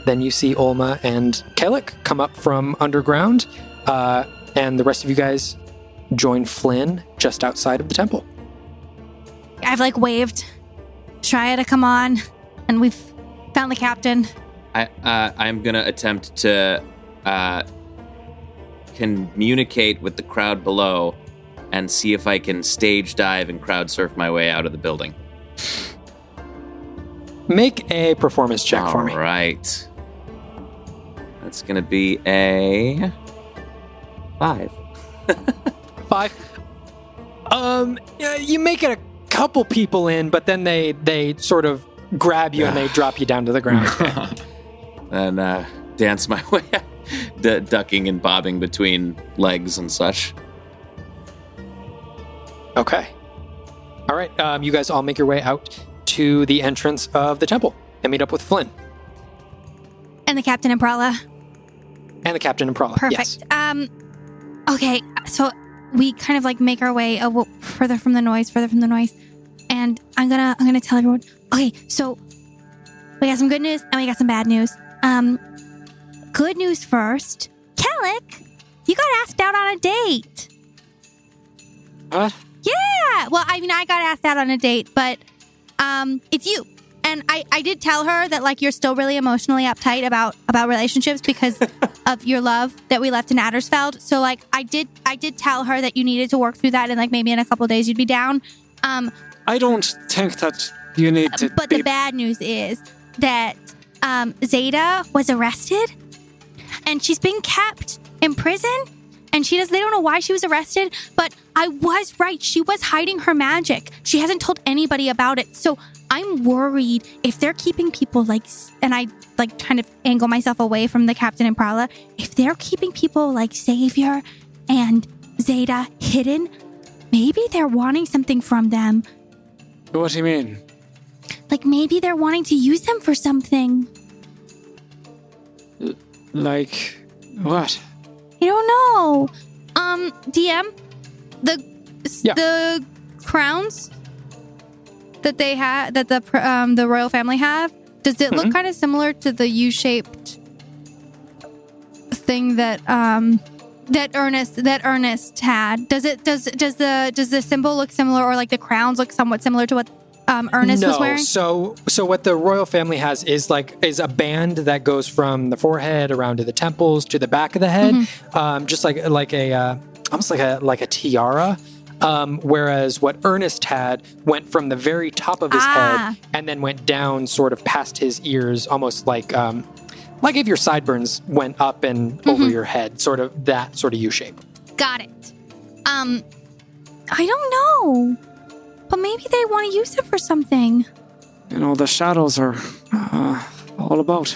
then you see Olma and Kellic come up from underground, and the rest of you guys join Flynn just outside of the temple. I've waved Shreya to come on, and we've found the captain. I'm gonna attempt to communicate with the crowd below and see if I can stage dive and crowd surf my way out of the building. Make a performance check for me. All right. That's going to be a 5. 5. Yeah, you make it a couple people in, but then they sort of grab you and they drop you down to the ground. And dance my way out, ducking and bobbing between legs and such. Okay. All right. You guys all make your way out to the entrance of the temple and meet up with Flynn. And the captain and Prala. And the captain and Prala. Perfect. Yes. Okay, so we kind of like make our way further from the noise, and I'm gonna tell everyone. Okay, so we got some good news and we got some bad news. Good news first. Kellic, you got asked out on a date. What? Yeah. Well, I mean, I got asked out on a date, but it's you. And I did tell her that like you're still really emotionally uptight about relationships because of your love that we left in Addersfeld. So like I did tell her that you needed to work through that and like maybe in a couple of days you'd be down. I don't think that you need to. But the bad news is that Zayda was arrested and she's being kept in prison. And they don't know why she was arrested, but I was right. She was hiding her magic. She hasn't told anybody about it. So I'm worried if they're keeping people like, and I like kind of angle myself away from the captain and Prala. If they're keeping people like Xavier and Zayda hidden, maybe they're wanting something from them. What do you mean? Like maybe they're wanting to use them for something. Like what? I don't know. DM, the crowns that they had, that the royal family have, does it look kind of similar to the U-shaped thing that Ernest had? Does the symbol look similar, or like the crowns look somewhat similar to what Ernest was wearing? So what the royal family has is a band that goes from the forehead around to the temples to the back of the head, just like a almost like a tiara. Whereas what Ernest had went from the very top of his head and then went down sort of past his ears, almost like if your sideburns went up and over your head, sort of that sort of U shape. Got it. I don't know. But maybe they want to use it for something. You know, the shadows are all about.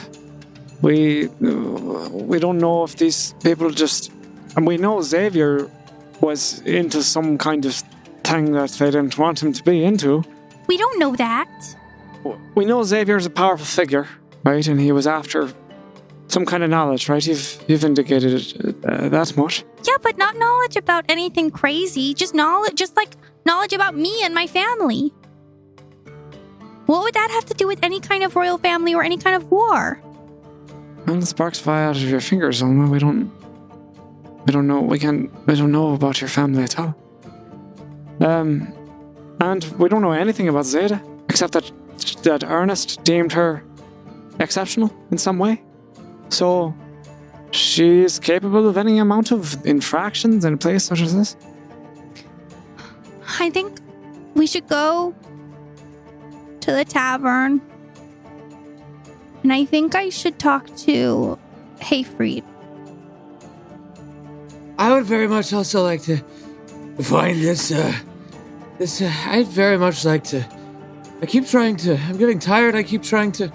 We don't know if these people just... And we know Xavier was into some kind of thing that they didn't want him to be into. We don't know that. We know Xavier's a powerful figure, right? And he was after some kind of knowledge, right? You've indicated it, that much. Yeah, but not knowledge about anything crazy. Just knowledge about me and my family. What would that have to do with any kind of royal family or any kind of war? Well, the sparks fly out of your fingers, Alma. We don't know. We don't know about your family at all. And we don't know anything about Zayda, except that Ernest deemed her exceptional in some way. So she's capable of any amount of infractions in a place such as this. I think we should go to the tavern. And I think I should talk to Hayfried. I would very much also like to find this, I'd very much like to... I'm getting tired. I keep trying to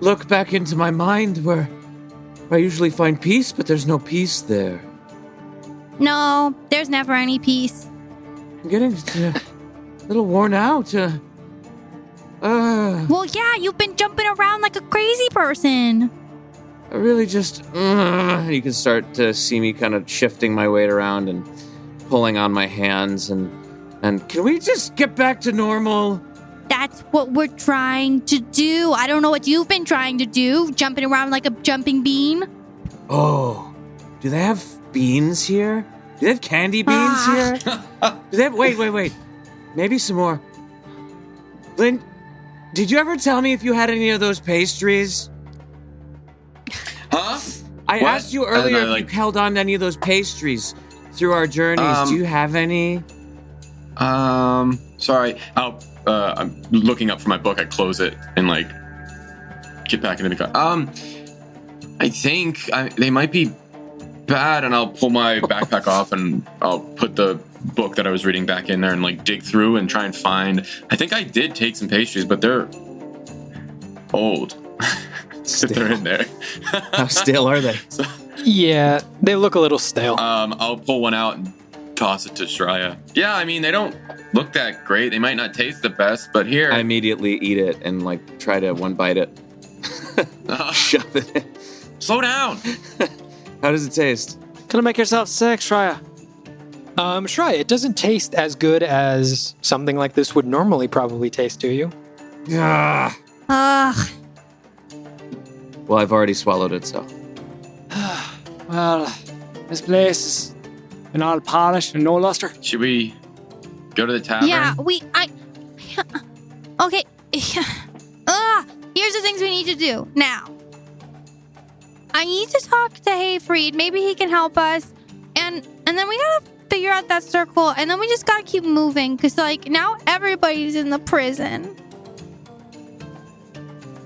look back into my mind where I usually find peace, but there's no peace there. No, there's never any peace. I'm getting a little worn out. Well, yeah, you've been jumping around like a crazy person. I really just... You can start to see me kind of shifting my weight around and pulling on my hands. And can we just get back to normal? That's what we're trying to do. I don't know what you've been trying to do, jumping around like a jumping bean. Oh, do they have beans here? Do they have candy beans here? Do they have... Wait. Maybe some more. Lynn, did you ever tell me if you had any of those pastries? Huh? I What? asked you earlier if like- you held on to any of those pastries through our journeys. Do you have any? Sorry. I'm looking up for my book. I close it and get back into the car. I think they might be bad, and I'll pull my backpack off and I'll put the book that I was reading back in there and like dig through and try and find. I think I did take some pastries, but they're old. If they're in there. How stale are they? So, Yeah, they look a little stale. I'll pull one out and toss it to Shreya. Yeah, I mean, they don't look that great. They might not taste the best, but here. I immediately eat it and like try to one bite it. Shove it in. Slow down. How does it taste? Gonna make yourself sick, Shreya. Shreya, it doesn't taste as good as something like this would normally probably taste to you. Ah. Ugh. Well, I've already swallowed it, so. Well, this place has been all polished and no luster. Should we go to the tavern? Yeah, okay. Here's the things we need to do now. I need to talk to Hayfried. Maybe he can help us. And then we gotta figure out that circle. And then we just gotta keep moving. Because, like, now everybody's in the prison.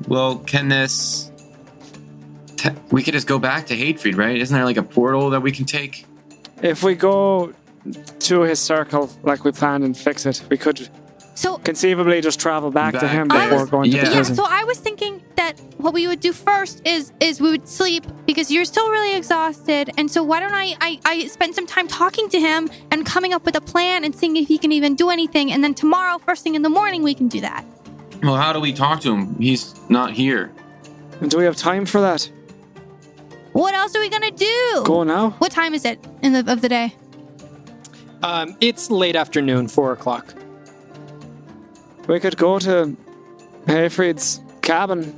Well, can this... we could just go back to Hatefried, right? Isn't there like a portal that we can take? If we go to his circle like we planned and fix it, we could conceivably just travel back to him before going to the prison. So I was thinking that what we would do first is we would sleep because you're still really exhausted. And so why don't I spend some time talking to him and coming up with a plan and seeing if he can even do anything. And then tomorrow, first thing in the morning, we can do that. Well, how do we talk to him? He's not here. And do we have time for that? What else are we gonna do? Go now? What time is it of the day? It's late afternoon, 4:00. We could go to Hayfried's cabin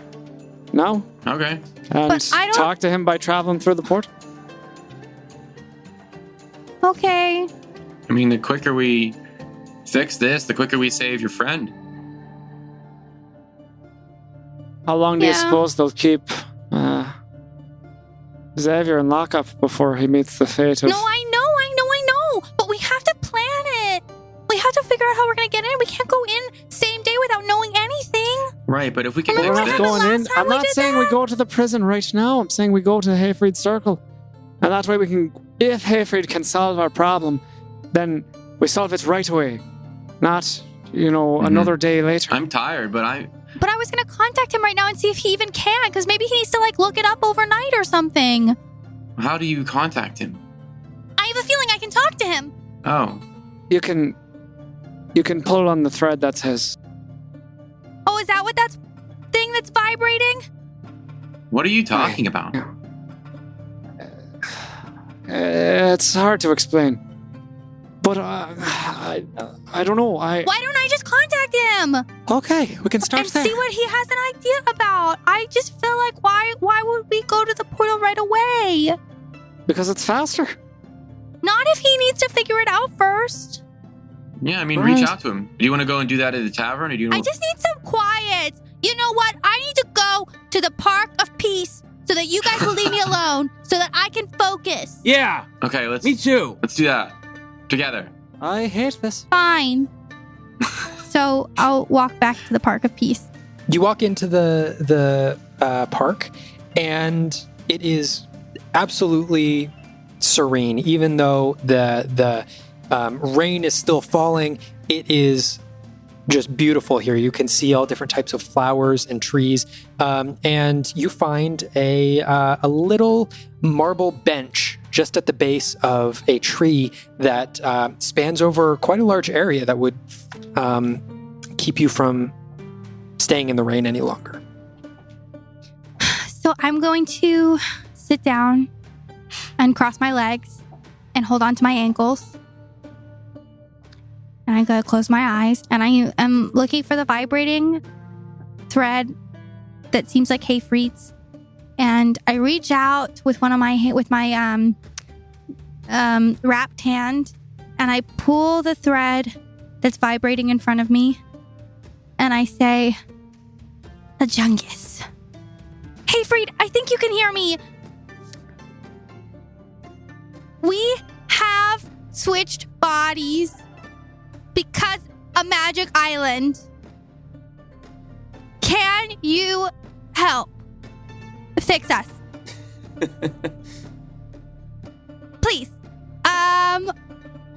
now. Okay. And talk to him by traveling through the port. Okay. I mean, the quicker we fix this, the quicker we save your friend. How long do you suppose they'll keep Xavier in lockup before he meets the fate of... No, I know. But we have to plan it. We have to figure out how we're going to get in. We can't go in same day without knowing anything. Right, but if we can We're fix not this... going in. I'm not saying we go to the prison right now. I'm saying we go to Hayfried's circle. And that way we can... If Hayfried can solve our problem, then we solve it right away. Not, another day later. I'm tired, but I was going to contact him right now and see if he even can, because maybe he needs to, look it up overnight or something. How do you contact him? I have a feeling I can talk to him. Oh. You can pull on the thread that's his. Oh, is that what that thing that's vibrating? What are you talking about? It's hard to explain. But I don't know. Why don't I just contact him? Okay, we can start and there. see what he has an idea about. I just feel like why would we go to the portal right away? Because it's faster. Not if he needs to figure it out first. Yeah, I mean, reach out to him. Do you want to go and do that at the tavern, or do you? I just need some quiet. You know what? I need to go to the Park of Peace so that you guys will leave me alone, so that I can focus. Yeah. Okay, Me too. Let's do that together. I hate this. Fine. So I'll walk back to the Park of Peace. You walk into the park, and it is absolutely serene. Even though the rain is still falling, it is just beautiful here. You can see all different types of flowers and trees, and you find a little marble bench just at the base of a tree that spans over quite a large area that would keep you from staying in the rain any longer. So I'm going to sit down and cross my legs and hold on to my ankles. And I gotta close my eyes, and I am looking for the vibrating thread that seems like Hayfried's. And I reach out with my wrapped hand, and I pull the thread that's vibrating in front of me, and I say, "Ajungus, Hayfried, I think you can hear me. We have switched bodies because a magic island. Can you help fix us?" Please.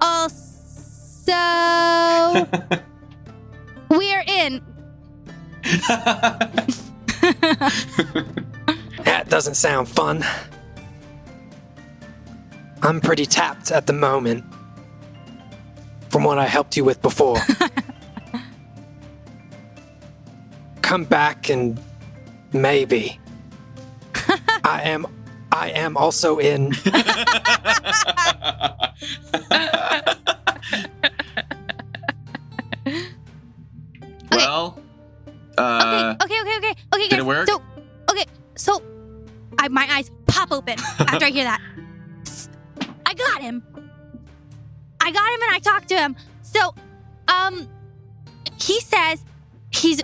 Also, we're in. That doesn't sound fun. I'm pretty tapped at the moment from what I helped you with before. Come back and maybe. I am also in. Well, Okay, did guys. it work? So, my eyes pop open after I hear that. I got him and I talked to him. So, he says he's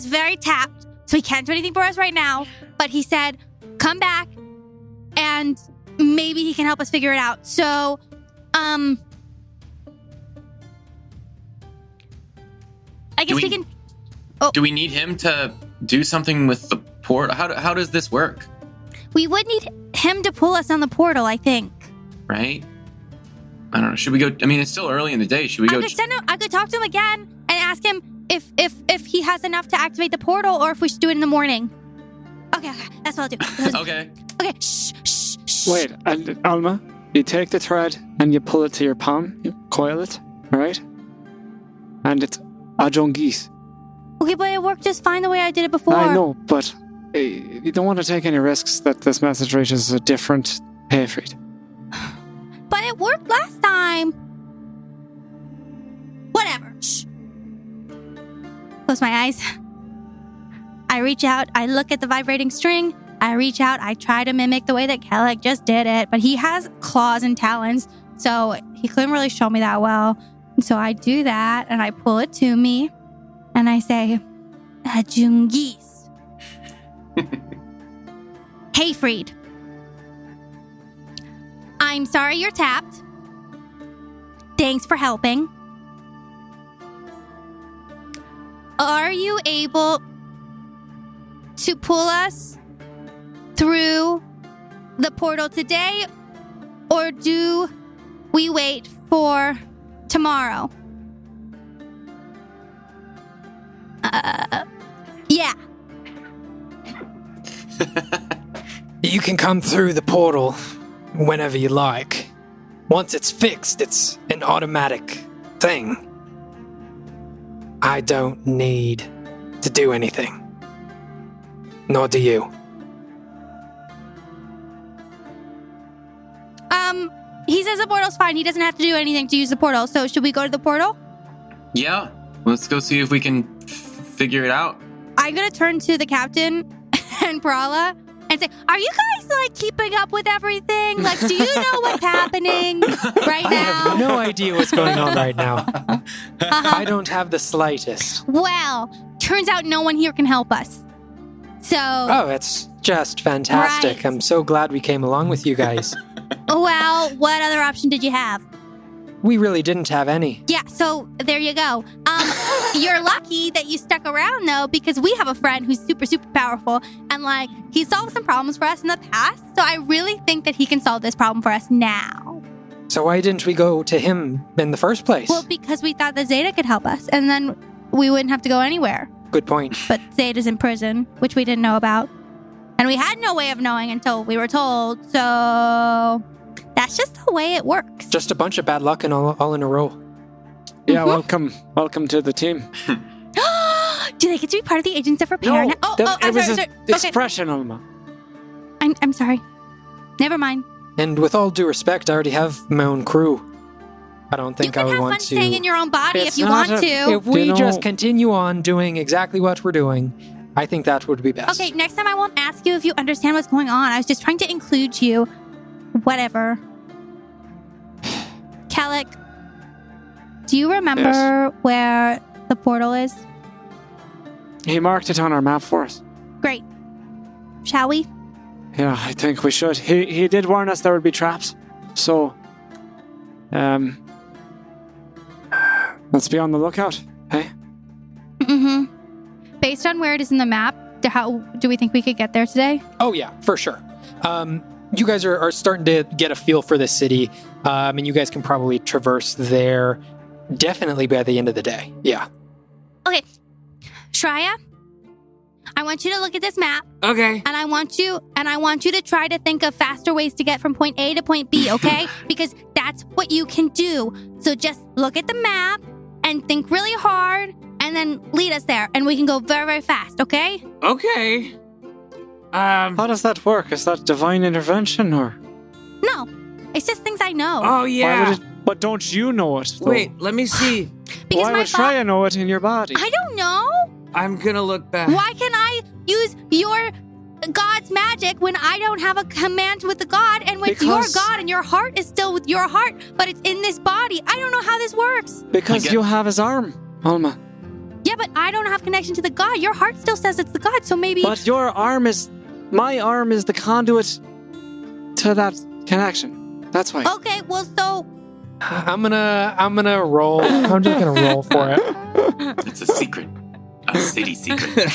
very tapped, so he can't do anything for us right now. But he said, come back, and maybe he can help us figure it out. So, I guess we can. Do we need him to do something with the port? How does this work? We would need him to pull us on the portal, I think. Right? I don't know. Should we go? I mean, it's still early in the day. Should we go? I could talk to him again and ask him if he has enough to activate the portal, or if we should do it in the morning. Okay, that's what I'll do. Okay. Okay, shh. Wait, and Alma, you take the thread and you pull it to your palm, you coil it, alright? And it's Ajongis. Okay, but it worked just fine the way I did it before. I know, but you don't want to take any risks that this message reaches a different Hayfried. But it worked last time. Whatever. Shh. Close my eyes. I reach out. I look at the vibrating string. I reach out. I try to mimic the way that Kellic just did it. But he has claws and talons, so he couldn't really show me that well. So I do that, and I pull it to me. And I say, Ajungis. Hayfried. I'm sorry you're tapped. Thanks for helping. Are you able to pull us through the portal today, or do we wait for tomorrow? Yeah. You can come through the portal whenever you like. Once it's fixed, it's an automatic thing. I don't need to do anything. Nor do you. He says the portal's fine. He doesn't have to do anything to use the portal. So should we go to the portal? Yeah. Let's go see if we can figure it out. I'm gonna turn to the captain and Prala and say, are you guys like keeping up with everything? Like, do you know what's happening right I now? have no idea what's going on right now. I don't have the slightest. Well, turns out no one here can help us. So, Oh, it's just fantastic. Right. I'm so glad we came along with you guys. well, what other option did you have? We really didn't have any. Yeah, so there you go. You're lucky that you stuck around though, because we have a friend who's super, super powerful, and like he solved some problems for us in the past. So I really think that he can solve this problem for us now. So why didn't we go to him in the first place? Well, because we thought that Zayda could help us, and then we wouldn't have to go anywhere. Good point. But Zayda's in prison, which we didn't know about, and we had no way of knowing until we were told. So that's just the way it works. Just a bunch of bad luck and all in a row. Yeah, welcome to the team. Do they get to be part of the Agents of Repair now? It was an Okay. expression, Alma. I'm sorry. Never mind. And with all due respect, I already have my own crew. I don't think You I can would have want fun to. staying in your own body It's if you not want to. If we You know- just continue on doing exactly what we're doing, I think that would be best. Okay, next time I won't ask you if you understand what's going on. I was just trying to include you. Whatever. Kellic, do you remember where the portal is? He marked it on our map for us. Great. Shall we? Yeah, I think we should. He did warn us there would be traps. So, let's be on the lookout, hey? Mm-hmm. Based on where it is in the map, how do we think we could get there today? Oh yeah, for sure. You guys are starting to get a feel for the city, and you guys can probably traverse there definitely by the end of the day. Yeah. Okay, Shreya, I want you to look at this map. Okay. And I want you to try to think of faster ways to get from point A to point B, okay? Because that's what you can do. So just look at the map and think really hard and then lead us there and we can go very, very fast, okay? Okay. How does that work? Is that divine intervention or? No, it's just things I know. Oh, yeah. But don't you know it? Though? Wait, let me see. Because Why my would Shreya know it in your body? I don't know. I'm gonna look back. Why can I use your God's magic when I don't have a command with the God and with your God and your heart is still with your heart, but it's in this body? I don't know how this works. Because you have his arm, Alma. Yeah, but I don't have connection to the God. Your heart still says it's the God, so maybe... But my arm is the conduit to that connection. That's why. Okay, well, so... I'm gonna roll. I'm just gonna roll for it. It's a secret. A city secret.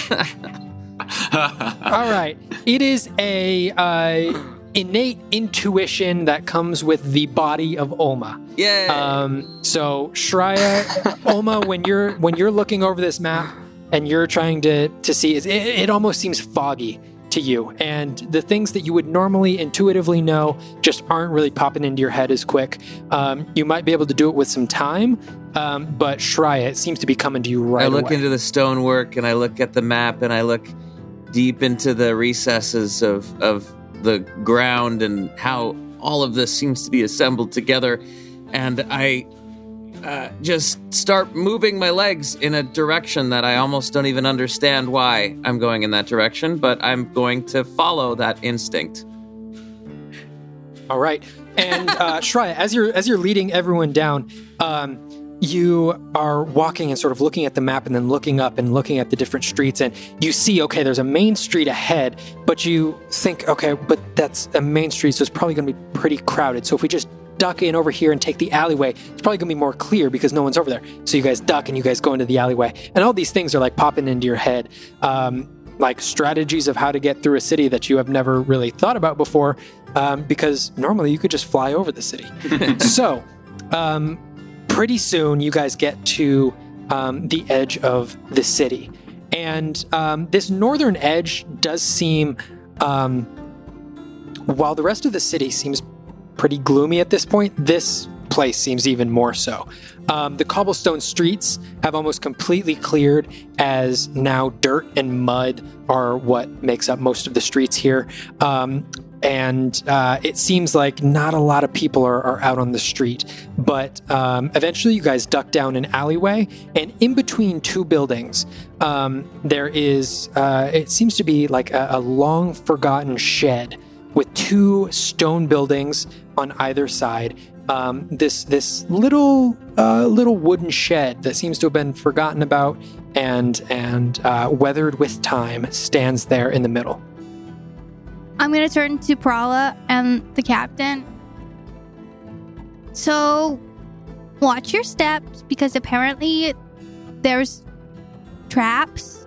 All right. It is a innate intuition that comes with the body of Oma. Yeah. So Shreya, Oma, when you're looking over this map and you're trying to see, it almost seems foggy to you, and the things that you would normally intuitively know just aren't really popping into your head as quick. You might be able to do it with some time, but Shreya, it seems to be coming to you right away. I look into the stonework and I look at the map and I look deep into the recesses of the ground and how all of this seems to be assembled together, and I just start moving my legs in a direction that I almost don't even understand why I'm going in that direction, but I'm going to follow that instinct. All right. And Shreya, as you're leading everyone down, you are walking and sort of looking at the map and then looking up and looking at the different streets, and you see, okay, there's a main street ahead, but you think, okay, but that's a main street, so it's probably going to be pretty crowded. So if we just duck in over here and take the alleyway, it's probably going to be more clear because no one's over there. So you guys duck and you guys go into the alleyway. And all these things are like popping into your head, like strategies of how to get through a city that you have never really thought about before, because normally you could just fly over the city. So pretty soon you guys get to the edge of the city. And this northern edge does seem, while the rest of the city seems pretty gloomy at this point, this place seems even more so. The cobblestone streets have almost completely cleared, as now dirt and mud are what makes up most of the streets here. And it seems like not a lot of people are out on the street. But eventually you guys duck down an alleyway, and in between two buildings, there is, it seems to be like a long forgotten shed with two stone buildings on either side. This little wooden shed that seems to have been forgotten about and weathered with time stands there in the middle. I'm going to turn to Prala and the captain. So, watch your steps, because apparently there's traps.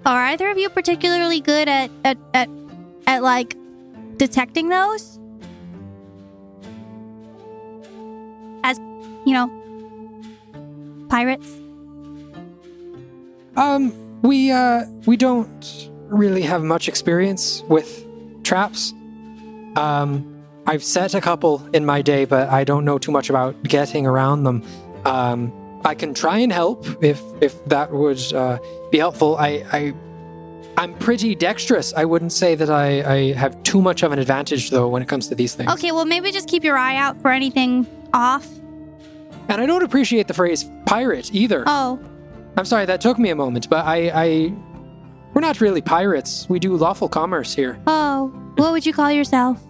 Are either of you particularly good at like detecting those? As, you know, pirates? We don't really have much experience with traps. I've set a couple in my day, but I don't know too much about getting around them. I can try and help if that would be helpful. I'm pretty dexterous. I wouldn't say that I have too much of an advantage, though, when it comes to these things. Okay, well, maybe just keep your eye out for anything off. And I don't appreciate the phrase pirate either. Oh. I'm sorry, that took me a moment, but we're not really pirates. We do lawful commerce here. Oh, what would you call yourself?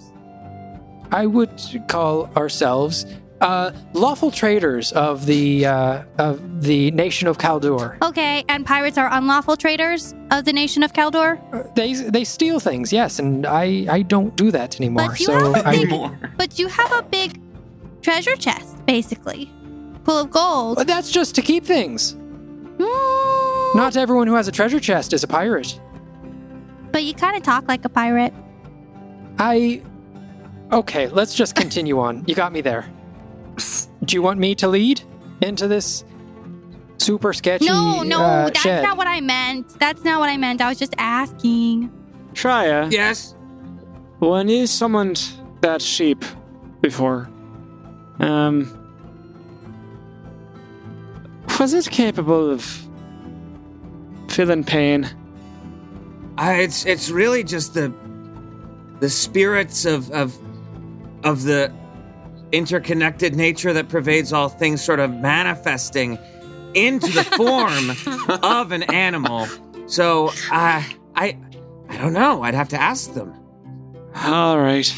I would call ourselves lawful traders of the nation of Kaldor. Okay, and pirates are unlawful traders of the nation of Kaldor? They steal things, yes, and I don't do that anymore. But you have a big treasure chest, basically, full of gold. But that's just to keep things. Not everyone who has a treasure chest is a pirate. But you kind of talk like a pirate. Okay, let's just continue on. You got me there. Do you want me to lead into this super sketchy No, that's shed? not what I meant. That's not what I meant. I was just asking. Shreya, Yes? when you summoned that sheep before, was it capable of feeling pain? It's really just the spirits of the interconnected nature that pervades all things sort of manifesting into the form of an animal. So I don't know. I'd have to ask them. All right.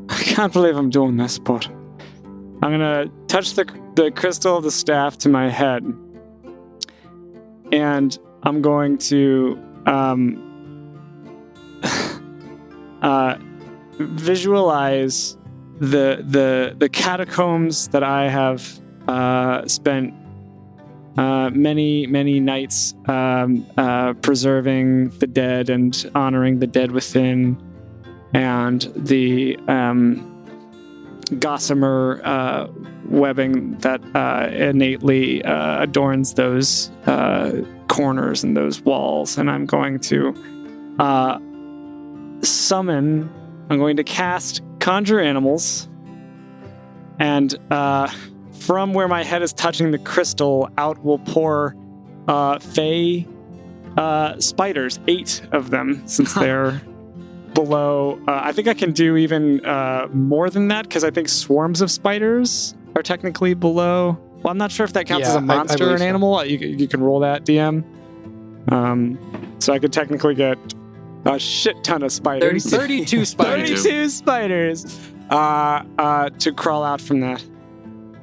I can't believe I'm doing this, but I'm gonna touch the crystal of the staff to my head, and I'm going to visualize the catacombs that I have spent many nights preserving the dead and honoring the dead within, and the gossamer webbing that innately adorns those corners and those walls. And I'm going to I'm going to cast Conjure Animals, and from where my head is touching the crystal, out will pour fey spiders, 8 of them, since they're below. I think I can do even more than that, because I think swarms of spiders are technically below. Well, I'm not sure if that counts as a monster or an animal. You can roll that, DM. So I could technically get a shit ton of spiders. 32 spiders. 32 spiders to crawl out from that.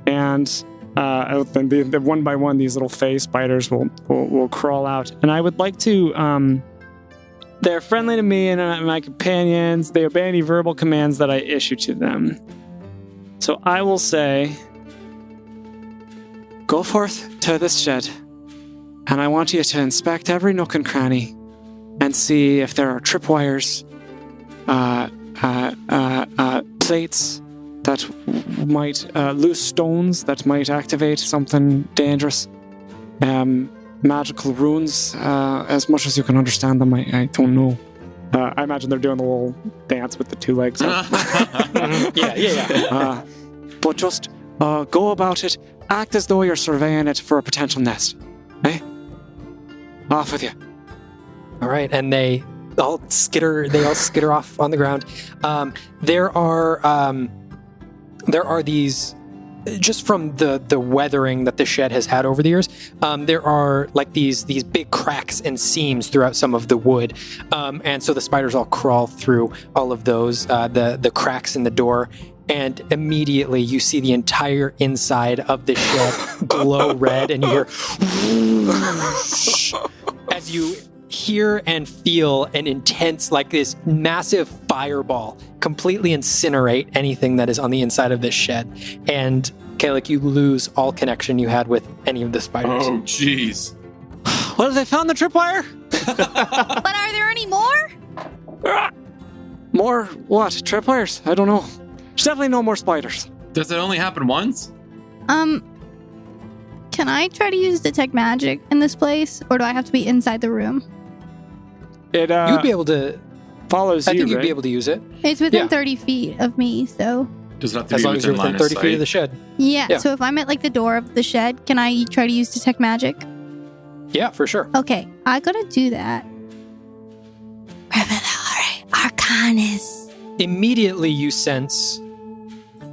And the one by one, these little fey spiders will crawl out. And I would like to... they're friendly to me and my companions. They obey any verbal commands that I issue to them. So I will say, go forth to this shed, and I want you to inspect every nook and cranny and see if there are tripwires, plates that might, loose stones that might activate something dangerous, magical runes, as much as you can understand them. I don't know. I imagine they're doing the little dance with the 2 legs up. Yeah. But just go about it. Act as though you're surveying it for a potential nest. Eh? Off with you. All right, and they all skitter off on the ground. There are these, just from the weathering that the shed has had over the years, there are like these big cracks and seams throughout some of the wood, and so the spiders all crawl through all of those, the cracks in the door, and immediately you see the entire inside of the shed glow red, and you hear as you hear and feel an intense, like this massive fireball completely incinerate anything that is on the inside of this shed. And Kalik, you lose all connection you had with any of the spiders. Oh, jeez. What, have they found the tripwire? But are there any more? More what? Tripwires? I don't know. There's definitely no more spiders. Does it only happen once? Can I try to use detect magic in this place, or do I have to be inside the room? It You'd be able to. follows I you, think you'd right? be able to use it. It's within Yeah. 30 feet of me, so... Does it have to As be long as you're within within line 30 of feet of sight? the shed. Yeah, Yeah. so if I'm at, like, the door of the shed, can I try to use detect magic? Yeah, for sure. Okay, I gotta do that. Revelare Arcanis. Immediately you sense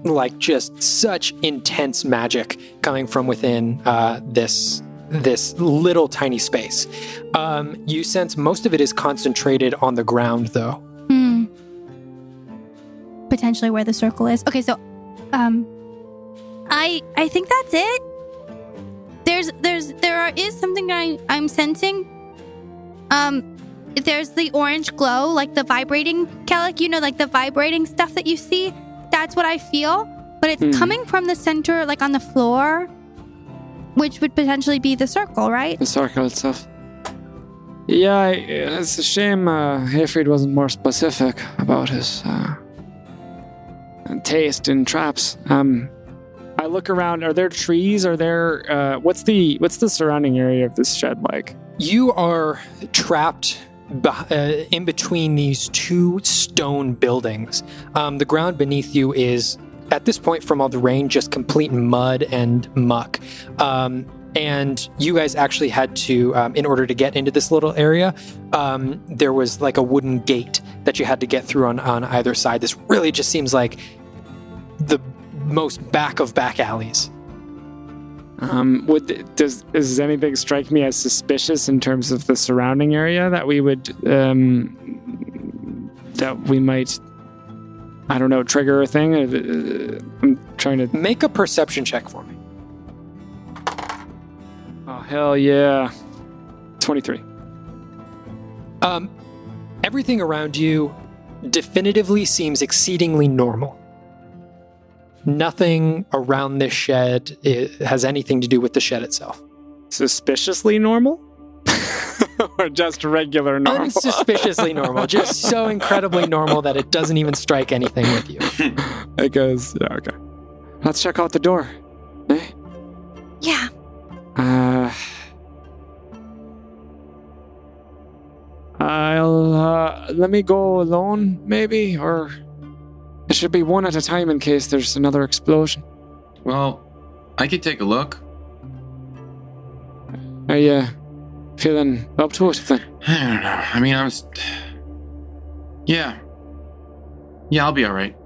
like just such intense magic coming from within this little tiny space. You sense most of it is concentrated on the ground, though. Potentially where the circle is. Okay, so I think that's it. There is something that I'm sensing. There's the orange glow, like the vibrating, Kellic, like the vibrating stuff that you see. That's what I feel, but it's coming from the center, like on the floor, which would potentially be the circle, right? The circle itself. Yeah, it's a shame Hayfried wasn't more specific about his taste in traps. I look around. Are there trees? Are there? What's the surrounding area of this shed like? You are trapped in between these two stone buildings. The ground beneath you is, at this point, from all the rain, just complete mud and muck. And you guys actually had to, in order to get into this little area, there was like a wooden gate that you had to get through on either side. This really just seems like the most back of back alleys. Does anything strike me as suspicious in terms of the surrounding area that we would that we might, I don't know, trigger a thing? I'm trying to make a perception check for me. Oh hell yeah, 23. Everything around you definitively seems exceedingly normal. Nothing around this shed has anything to do with the shed itself. Suspiciously normal? Or just regular normal? Unsuspiciously normal. Just so incredibly normal that it doesn't even strike anything with you. It goes, yeah, okay. Let's check out the door. Eh? Yeah. Let me go alone, maybe, or it should be one at a time in case there's another explosion. Well, I could take a look. Are you feeling up to it then? I don't know. I mean, Yeah, I'll be alright.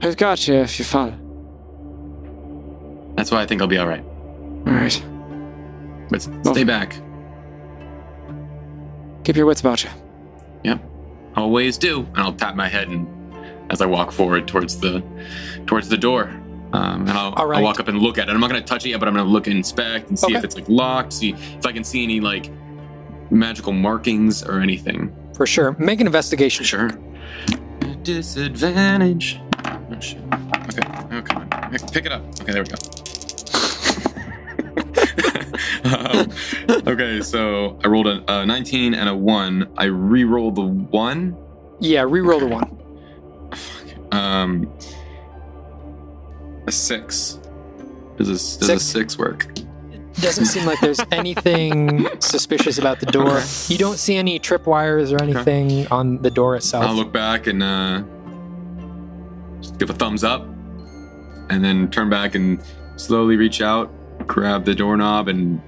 I've got you if you fall. That's why I think I'll be alright. Alright. But stay back. Keep your wits about you. Yep. Always do. And I'll tap my head and as I walk forward towards the door. And I'll walk up and look at it. I'm not going to touch it yet, but I'm going to look and inspect and see if it's like locked, see if I can see any like magical markings or anything. For sure. Make an investigation. Sure. Disadvantage. Oh shit. Okay. Oh, come on. Pick it up. Okay, there we go. Okay, so I rolled a 19 and a 1. I re-rolled the 1. Yeah, re-roll the 1. A 6. Does a 6 work? Doesn't seem like there's anything suspicious about the door. You don't see any tripwires or anything on the door itself. I'll look back and just give a thumbs up, and then turn back and slowly reach out, grab the doorknob and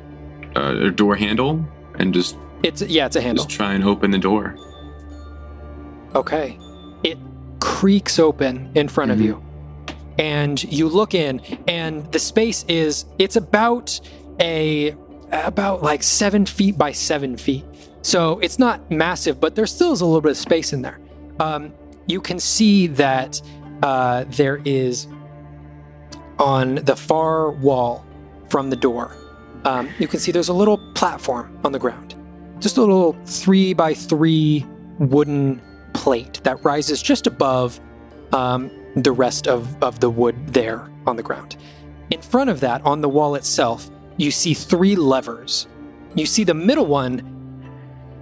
a door handle, and just it's a handle. Just try and open the door. Okay, it creaks open in front of you, and you look in, and the space it's about like 7 feet by 7 feet. So it's not massive, but there still is a little bit of space in there. You can see that there is on the far wall from the door. You can see there's a little platform on the ground. Just a little 3 by 3 wooden plate that rises just above the rest of the wood there on the ground. In front of that, on the wall itself, you see 3 levers. You see the middle one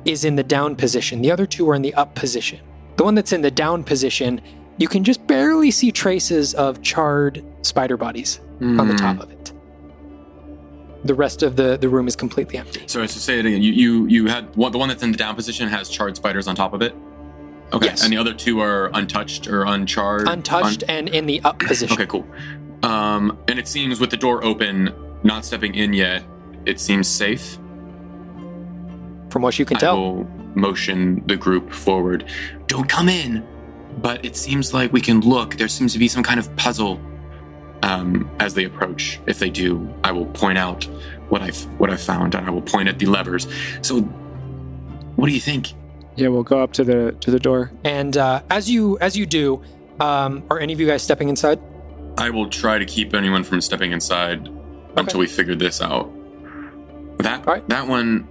is in the down position. The other 2 are in the up position. The one that's in the down position, you can just barely see traces of charred spider bodies on the top of it. The rest of the room is completely empty. Sorry, so say it again. You had the one that's in the down position has charred spiders on top of it? Okay, yes. And the other 2 are untouched or uncharred? Untouched and in the up position. Okay, cool. And it seems with the door open, not stepping in yet, it seems safe. From what you can tell. I will motion the group forward. Don't come in! But it seems like we can look. There seems to be some kind of puzzle as they approach. If they do, I will point out what I've found, and I will point at the levers. So, what do you think? Yeah, we'll go up to the door. And as you do, are any of you guys stepping inside? I will try to keep anyone from stepping inside until we figure this out. That one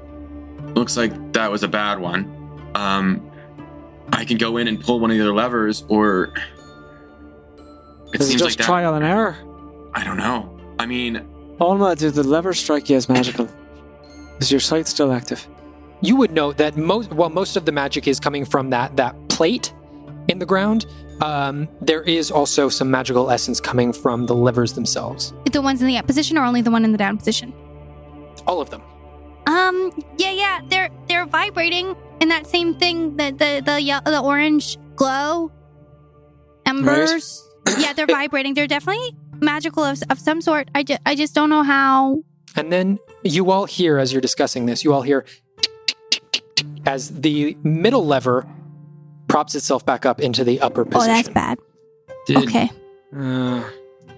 looks like that was a bad one. I can go in and pull one of the other levers, or it This seems is just like that. trial and error. I don't know. I mean, Alma, did the lever strike you as magical? Is your sight still active? you would note that most of the magic is coming from that plate in the ground. There is also some magical essence coming from the levers themselves. The ones in the up position or only the one in the down position? All of them. Yeah, they're vibrating in that same thing, the orange glow embers. Right. Yeah, they're vibrating. They're definitely magical of some sort. I just don't know how. And then you all hear, as you're discussing this, tick, tick, tick, tick, tick, as the middle lever props itself back up into the upper position. Oh, that's bad. Okay.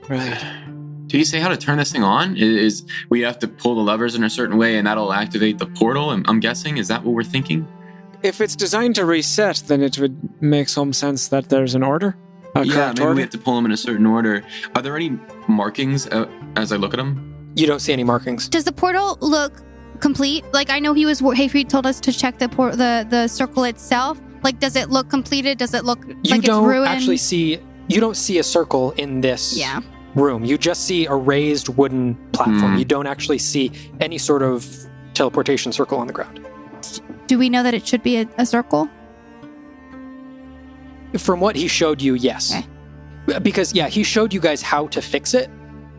Right. Did you say how to turn this thing on? Is we have to pull the levers in a certain way and that'll activate the portal? I'm guessing. Is that what we're thinking? If it's designed to reset, then it would make some sense that there's an order. Maybe we have to pull them in a certain order. Are there any markings as I look at them? You don't see any markings. Does the portal look complete? Like, I know Hayfried told us to check the circle itself. Like, does it look completed? Does it look like it's ruined? You don't see a circle in this room. You just see a raised wooden platform. You don't actually see any sort of teleportation circle on the ground. Do we know that it should be a circle? From what he showed you, yes. Okay. Because, he showed you guys how to fix it.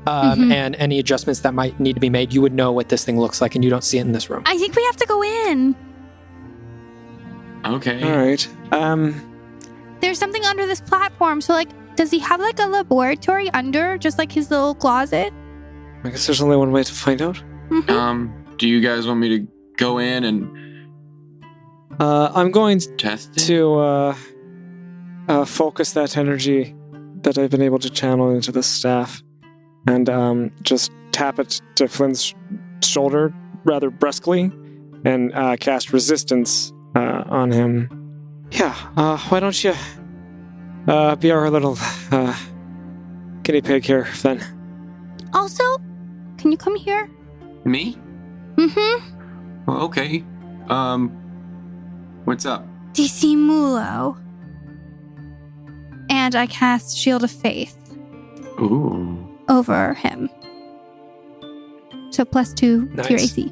And any adjustments that might need to be made. You would know what this thing looks like, and you don't see it in this room. I think we have to go in. Okay. All right. There's something under this platform. So, like, does he have, like, a laboratory under, just like his little closet? I guess there's only one way to find out. Do you guys want me to go in and... I'm going test it? To focus that energy that I've been able to channel into the staff and just tap it to Flynn's shoulder rather brusquely and cast resistance on him. Yeah, why don't you be our little guinea pig here, Flynn? Also, can you come here? Me? Mm-hmm. Oh, okay. What's up? Disimulo. And I cast Shield of Faith. Ooh. Over him. So +2 to your AC.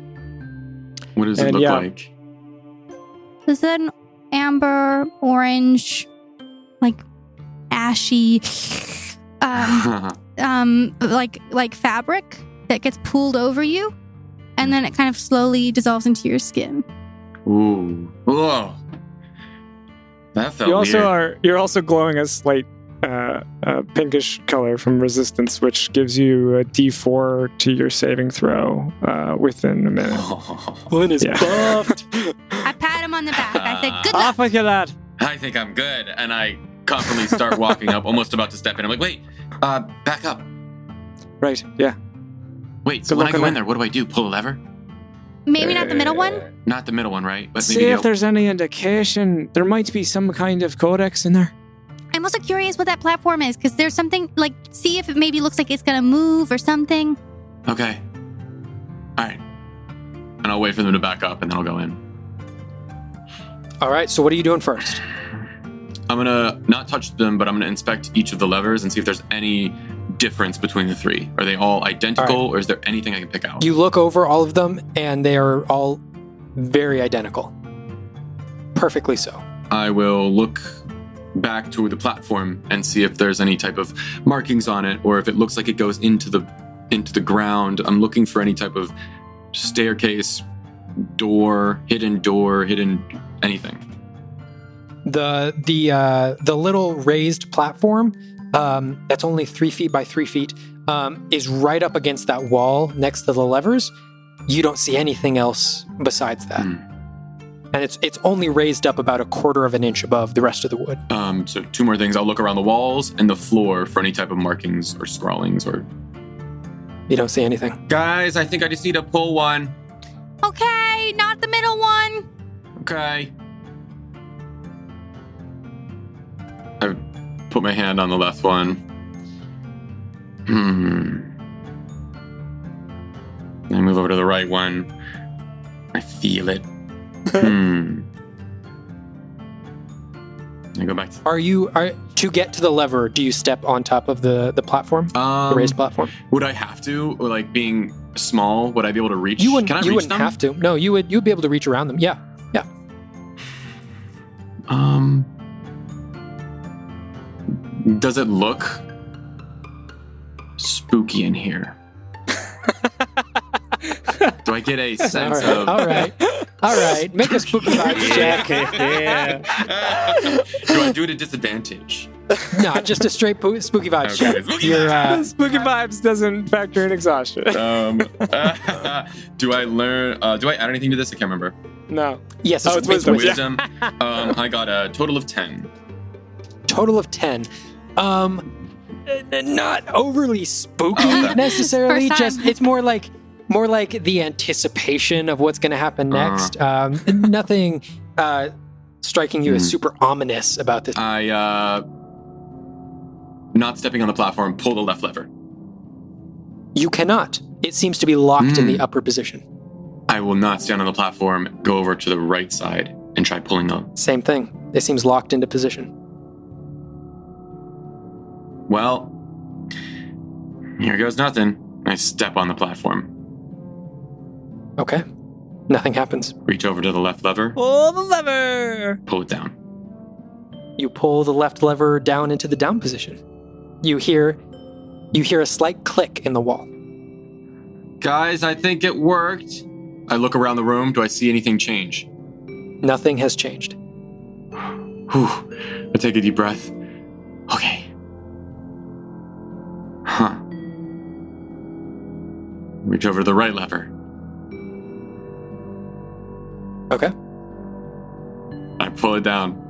What does it look like? This is an amber, orange, like ashy, like fabric that gets pulled over you, and then it kind of slowly dissolves into your skin. Ooh. Whoa. That felt weird. You're also glowing a slight pinkish color from resistance, which gives you a D4 to your saving throw within a minute. Flynn is buffed. I pat him on the back. I said, good luck. Off with you, lad. I think I'm good. And I confidently start walking up, almost about to step in. I'm like, wait, back up. Right, yeah. Wait, so when I go in there, what do I do? Pull a lever? Maybe not the middle one? Not the middle one, right? But see if there's any indication. There might be some kind of codex in there. I'm also curious what that platform is, because there's something, like, see if it maybe looks like it's going to move or something. Okay. All right. And I'll wait for them to back up, and then I'll go in. All right, so what are you doing first? I'm going to not touch them, but I'm going to inspect each of the levers and see if there's any difference between the three. Are they all identical, or is there anything I can pick out? You look over all of them, and they are all very identical. Perfectly so. I will look back to the platform and see if there's any type of markings on it, or if it looks like it goes into the ground. I'm looking for any type of staircase, door, hidden anything. The little raised platform that's only 3 feet by 3 feet is right up against that wall next to the levers. You don't see anything else besides that. And it's only raised up about 1/4 of an inch above the rest of the wood. So 2 more things. I'll look around the walls and the floor for any type of markings or scrawlings or... You don't see anything. Guys, I think I just need to pull one. Okay, not the middle one. Okay. I put my hand on the left one. I move over to the right one. I feel it. I go back. To get to the lever, do you step on top of the platform? The raised platform? Would I have to? Or like being small, would I be able to reach? You wouldn't, Can I you reach wouldn't them? have to. No, you'd be able to reach around them. Yeah. Does it look spooky in here? Do I get a sense of... All right. Make a spooky vibes check. Do I do it at disadvantage? No, just a straight spooky vibes check. Spooky You're, Spooky vibes doesn't factor in exhaustion. Do I learn... do I add anything to this? I can't remember. No. yes, Oh, it's wisdom. Wisdom. I got a total of 10. Total of 10. Not overly spooky Okay. necessarily. First time. Just it's more like the anticipation of what's going to happen next. Nothing striking you as super ominous about this. I, not stepping on the platform, pull the left lever. You cannot. It seems to be locked in the upper position. I will not stand on the platform, go over to the right side, and try pulling up. Same thing. It seems locked into position. Well, here goes nothing. I step on the platform, Okay. Nothing happens. reach over to the left lever, Pull the lever! pull it down. You pull the left lever down into the down position. You hear a slight click in the wall. Guys, I think it worked. I look around the room. Do I see anything change? Nothing has changed. Whew. I take a deep breath. Okay. Huh. Reach over to the right lever. Okay. I pull it down.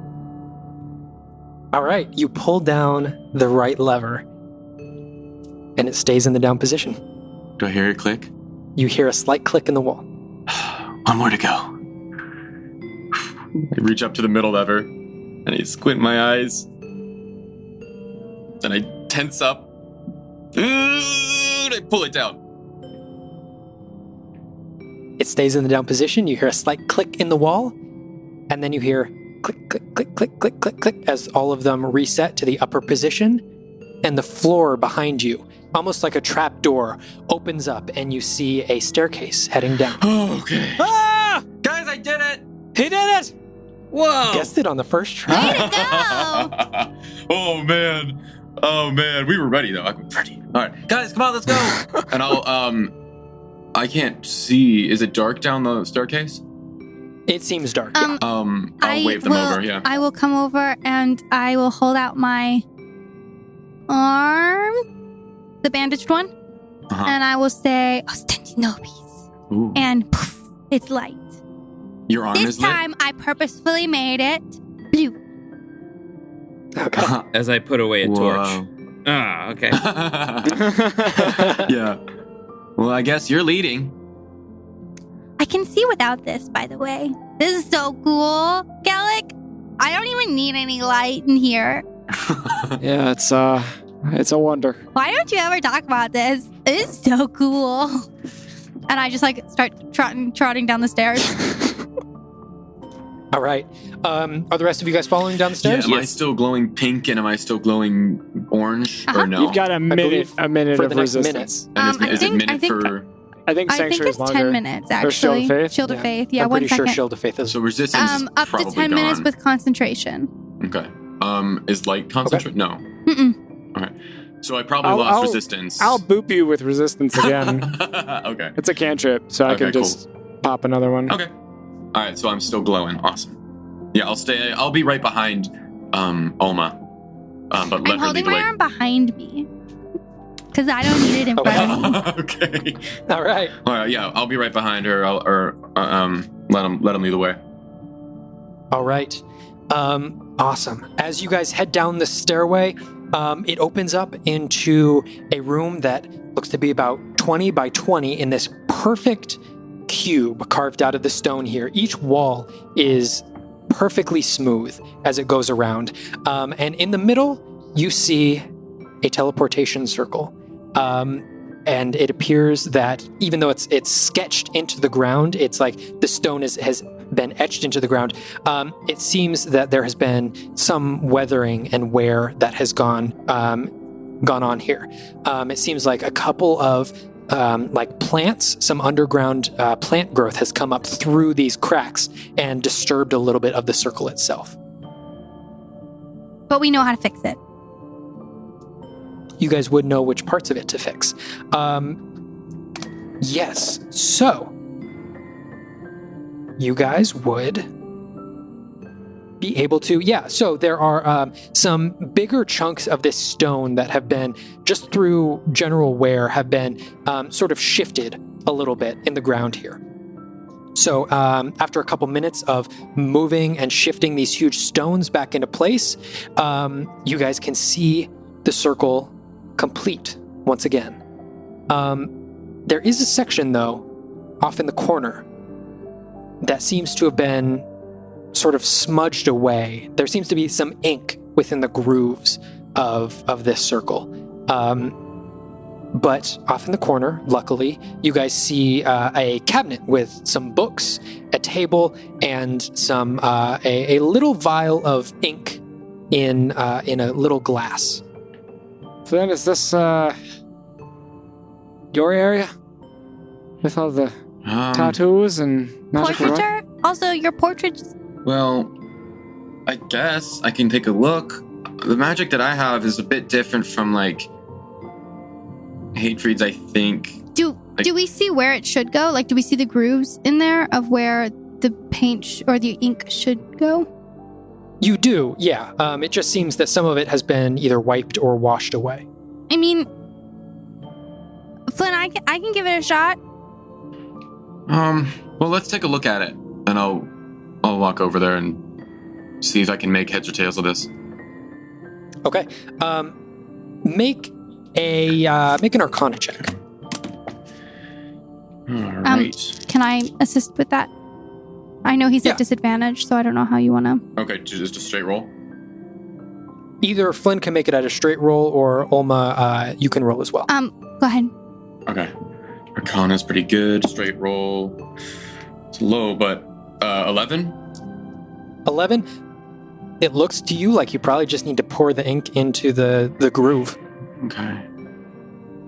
All right. You pull down the right lever, and it stays in the down position. Do I hear it click? You hear a slight click in the wall. One more to go. I reach up to the middle lever, and I squint my eyes. Then I tense up. And I pull it down. It stays in the down position. You hear a slight click in the wall, and then you hear click, click, click, click, click, click, click as all of them reset to the upper position, and the floor behind you, almost like a trap door, opens up, and you see a staircase heading down. Okay. Ah! Guys, I did it! He did it! Whoa! Guessed it on the first try. Way to go! Oh, man. Oh, man. We were ready, though. I'm ready. All right. Guys, come on, let's go. And I can't see. Is it dark down the staircase? It seems dark. Um, I'll wave them over, yeah. I will come over and I will hold out my arm, the bandaged one, and I will say, Ostendi nobis. Ooh. And poof, it's light. Your arm This is lit? time I purposefully made it blue. Okay. As I put away a torch. Whoa. Ah, okay. Yeah. Well, I guess you're leading. I can see without this, by the way. This is so cool. Gallic, I don't even need any light in here. Yeah, it's a wonder. Why don't you ever talk about this? It is so cool. And I just start trotting down the stairs. All right. Are the rest of you guys following down the Yeah, stairs? am I still glowing pink and am I still glowing orange? Or no? You've got a minute believe of for the next resistance. And I is it think- minute I think- for... I think I think Sanctuary it's is 10 longer. minutes, Or Shield of actually. Faith? Shield of Faith. Yeah, I'm one pretty second. sure Shield of Faith is. So resistance is Up to probably 10 minutes gone. with concentration. Okay. Is light concentrate? No. Mm-mm. All right. So I probably I'll- lost I'll- resistance. I'll boop you with resistance again. Okay. It's a cantrip, so I Okay, can just pop another one. Okay. All right. So I'm still glowing. Awesome. Yeah, I'll stay. I'll be right behind Alma. But let I'm her holding lead the my way. arm behind me. Because I don't need it in front of me. Okay. All right. All right. Yeah, I'll be right behind her. Let him lead the way. All right. Awesome. As you guys head down the stairway, it opens up into a room that looks to be about 20 by 20 in this perfect cube carved out of the stone here. Each wall is perfectly smooth as it goes around. And in the middle, you see a teleportation circle. And it appears that even though it's sketched into the ground, it's like the stone has been etched into the ground. It seems that there has been some weathering and wear that has gone on here. It seems like a couple of like plants, some underground plant growth has come up through these cracks and disturbed a little bit of the circle itself. But we know how to fix it. You guys would know which parts of it to fix. Yes, so you guys would be able to, so there are some bigger chunks of this stone that have been, just through general wear, have been sort of shifted a little bit in the ground here. So after a couple minutes of moving and shifting these huge stones back into place, you guys can see the circle complete once again. There is a section, though, off in the corner that seems to have been sort of smudged away. There seems to be some ink within the grooves of this circle. But off in the corner, luckily, you guys see a cabinet with some books, a table, and some a little vial of ink in a little glass. Flynn, is this your area? With all the tattoos and magic? Portraiture? Also, your portraits. Well, I guess I can take a look. The magic that I have is a bit different from, like, Hatefried's, I think. Do we see where it should go? Like, do we see the grooves in there of where the paint or the ink should go? You do, yeah. It just seems that some of it has been either wiped or washed away. I mean, Flynn, I can give it a shot. Well, let's take a look at it, and I'll walk over there and see if I can make heads or tails of this. Okay. Make an Arcana check. All right. Can I assist with that? I know he's at disadvantage, so I don't know how you want to. Okay, just a straight roll. Either Flynn can make it at a straight roll, or Olma, you can roll as well. Go ahead. Okay. Arcana's pretty good. Straight roll. It's low, but 11? 11? It looks to you like you probably just need to pour the ink into the groove. Okay.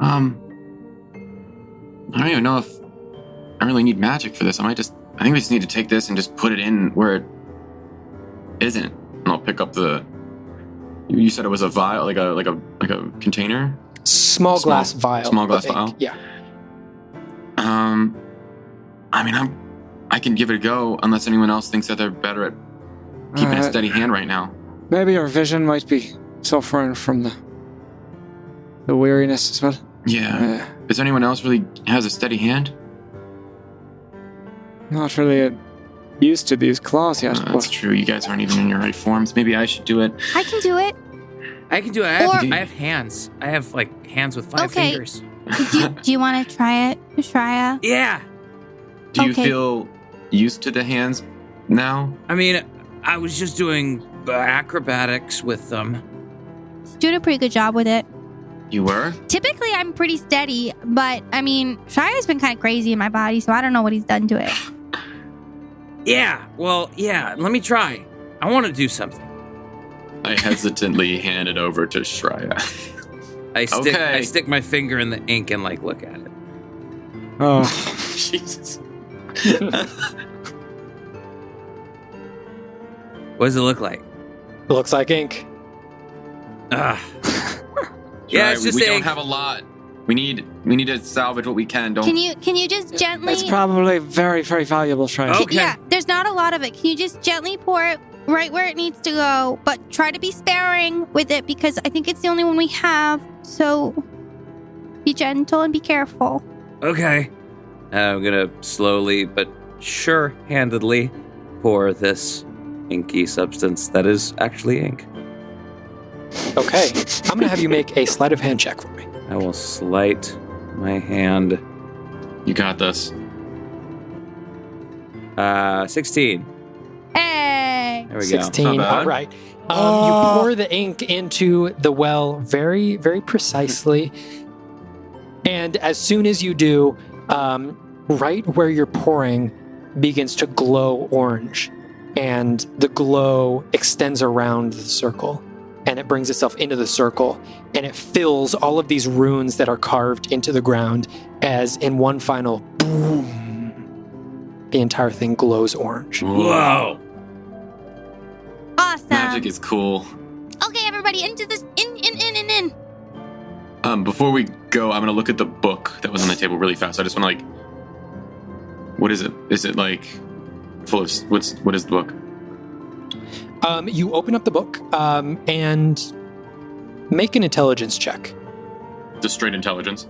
I don't even know if I really need magic for this. I think we just need to take this and just put it in where it isn't. And I'll pick up you said it was a vial, like a container? Small glass vial. Small glass vial? Yeah. I can give it a go unless anyone else thinks that they're better at keeping a steady hand right now. Maybe your vision might be suffering from the weariness as well. Yeah. Is anyone else really has a steady hand? Not really used to these claws yet. That's true. You guys aren't even in your right forms. Maybe I should do it. I can do it. I can do it. I have hands. I have, like, hands with 5 fingers. Do you want to try it, Shreya? Yeah. Do you feel used to the hands now? I mean, I was just doing acrobatics with them. Doing a pretty good job with it. You were? Typically, I'm pretty steady, but, I mean, Shreya's been kind of crazy in my body, so I don't know what he's done to it. Yeah, let me try. I want to do something. I hesitantly hand it over to Shreya. I stick my finger in the ink and, like, look at it. Oh. Jesus. What does it look like? It looks like ink. Yeah, it's just we ink. don't have a lot. We need to salvage what we can. Can you just gently? It's probably very, very valuable, Shreya. Okay. Yeah, there's not a lot of it. Can you just gently pour it right where it needs to go, but try to be sparing with it because I think it's the only one we have. So be gentle and be careful. Okay. I'm gonna slowly but sure-handedly pour this inky substance that is actually ink. Okay. I'm going to have you make a sleight of hand check for me. I will sleight my hand. You got this. 16. Hey! There we 16. Not bad. All right. You pour the ink into the well very, very precisely. And as soon as you do, right where you're pouring, begins to glow orange, and the glow extends around the circle, and it brings itself into the circle, and it fills all of these runes that are carved into the ground as in one final boom, the entire thing glows orange. Whoa. Awesome. Magic is cool. Okay, everybody, into this. In. Before we go, I'm gonna look at the book that was on the table really fast. I just want to what is it? Is it like full of what is the book? You open up the book and make an intelligence check. Just straight intelligence.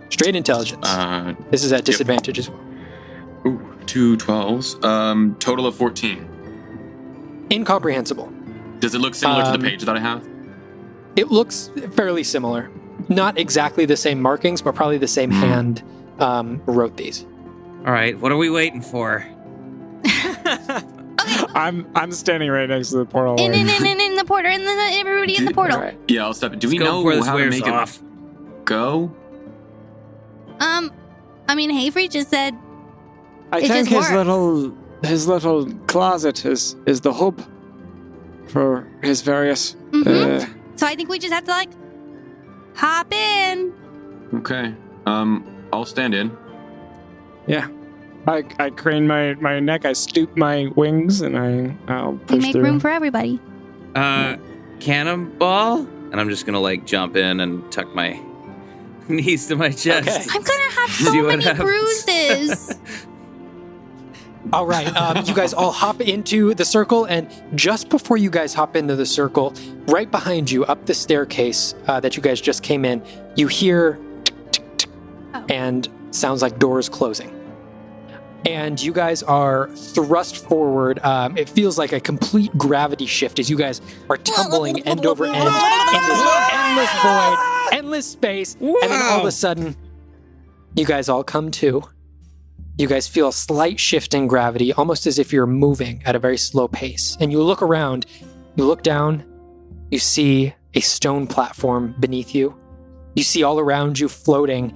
Straight intelligence. This is at disadvantage as well. Ooh, 2 12s. Total of 14. Incomprehensible. Does it look similar to the page that I have? It looks fairly similar. Not exactly the same markings, but probably the same hand wrote these. All right, what are we waiting for? I'm standing right next to the portal. In the portal. Everybody in the portal. All right. Yeah, I'll step. Do we Let's go know before this how to wears make off. it go? I mean, Hayfrey just said I It think just his little closet is the hub for his various. so. I think we just have to hop in. Okay. I'll stand in. Yeah. I crane my neck, I stoop my wings, and I'll We push make through. room for everybody. Cannonball? And I'm just gonna jump in and tuck my knees to my chest. Okay. I'm gonna have so See what many happens. bruises. All right, you guys all hop into the circle, and just before you guys hop into the circle, right behind you, up the staircase that you guys just came in, you hear tick, tick, tick, and sounds like doors closing. And you guys are thrust forward. It feels like a complete gravity shift as you guys are tumbling end over end in this endless void, endless space, and then all of a sudden, you guys all come to. You guys feel a slight shift in gravity, almost as if you're moving at a very slow pace. And you look around, you look down, you see a stone platform beneath you. You see all around you floating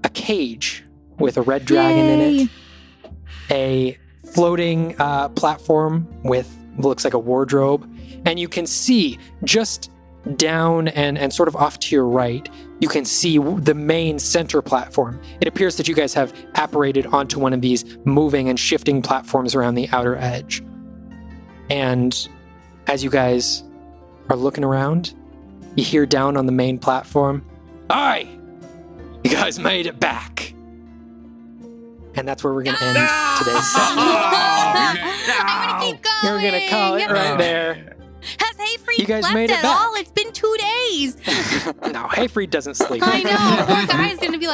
a cage with a red dragon in it, a floating platform with what looks like a wardrobe. And you can see just down and sort of off to your right, you can see the main center platform. It appears that you guys have apparated onto one of these moving and shifting platforms around the outer edge. And as you guys are looking around, you hear down on the main platform, "Aye, you guys made it back." And that's where we're going to end today's session. I'm gonna keep going. We're going to call it right there. Has Hayfree You guys slept made it at back. all? It's been 2 days. No, Hayfree doesn't sleep. I know. Poor guy's gonna be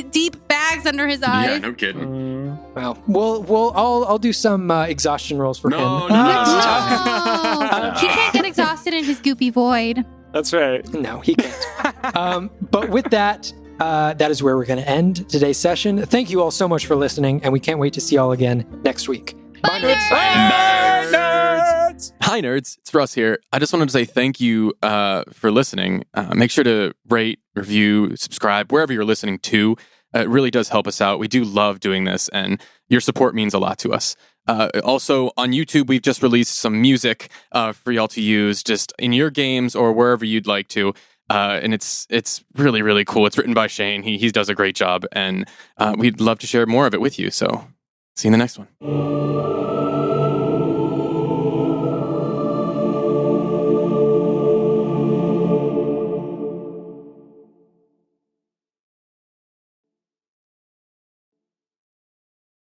deep bags under his eyes. Yeah, no kidding. Well, I'll do some exhaustion rolls for him. No. No. He can't get exhausted in his goopy void. That's right. No, he can't. But with that, that is where we're going to end today's session. Thank you all so much for listening, and we can't wait to see you all again next week. Bye, nerds. Hi, nerds. It's Russ here. I just wanted to say thank you for listening. Make sure to rate, review, subscribe, wherever you're listening to. It really does help us out. We do love doing this, and your support means a lot to us. Also, on YouTube, we've just released some music for y'all to use just in your games or wherever you'd like to. And it's really, really cool. It's written by Shane. He does a great job, and we'd love to share more of it with you. So see you in the next one.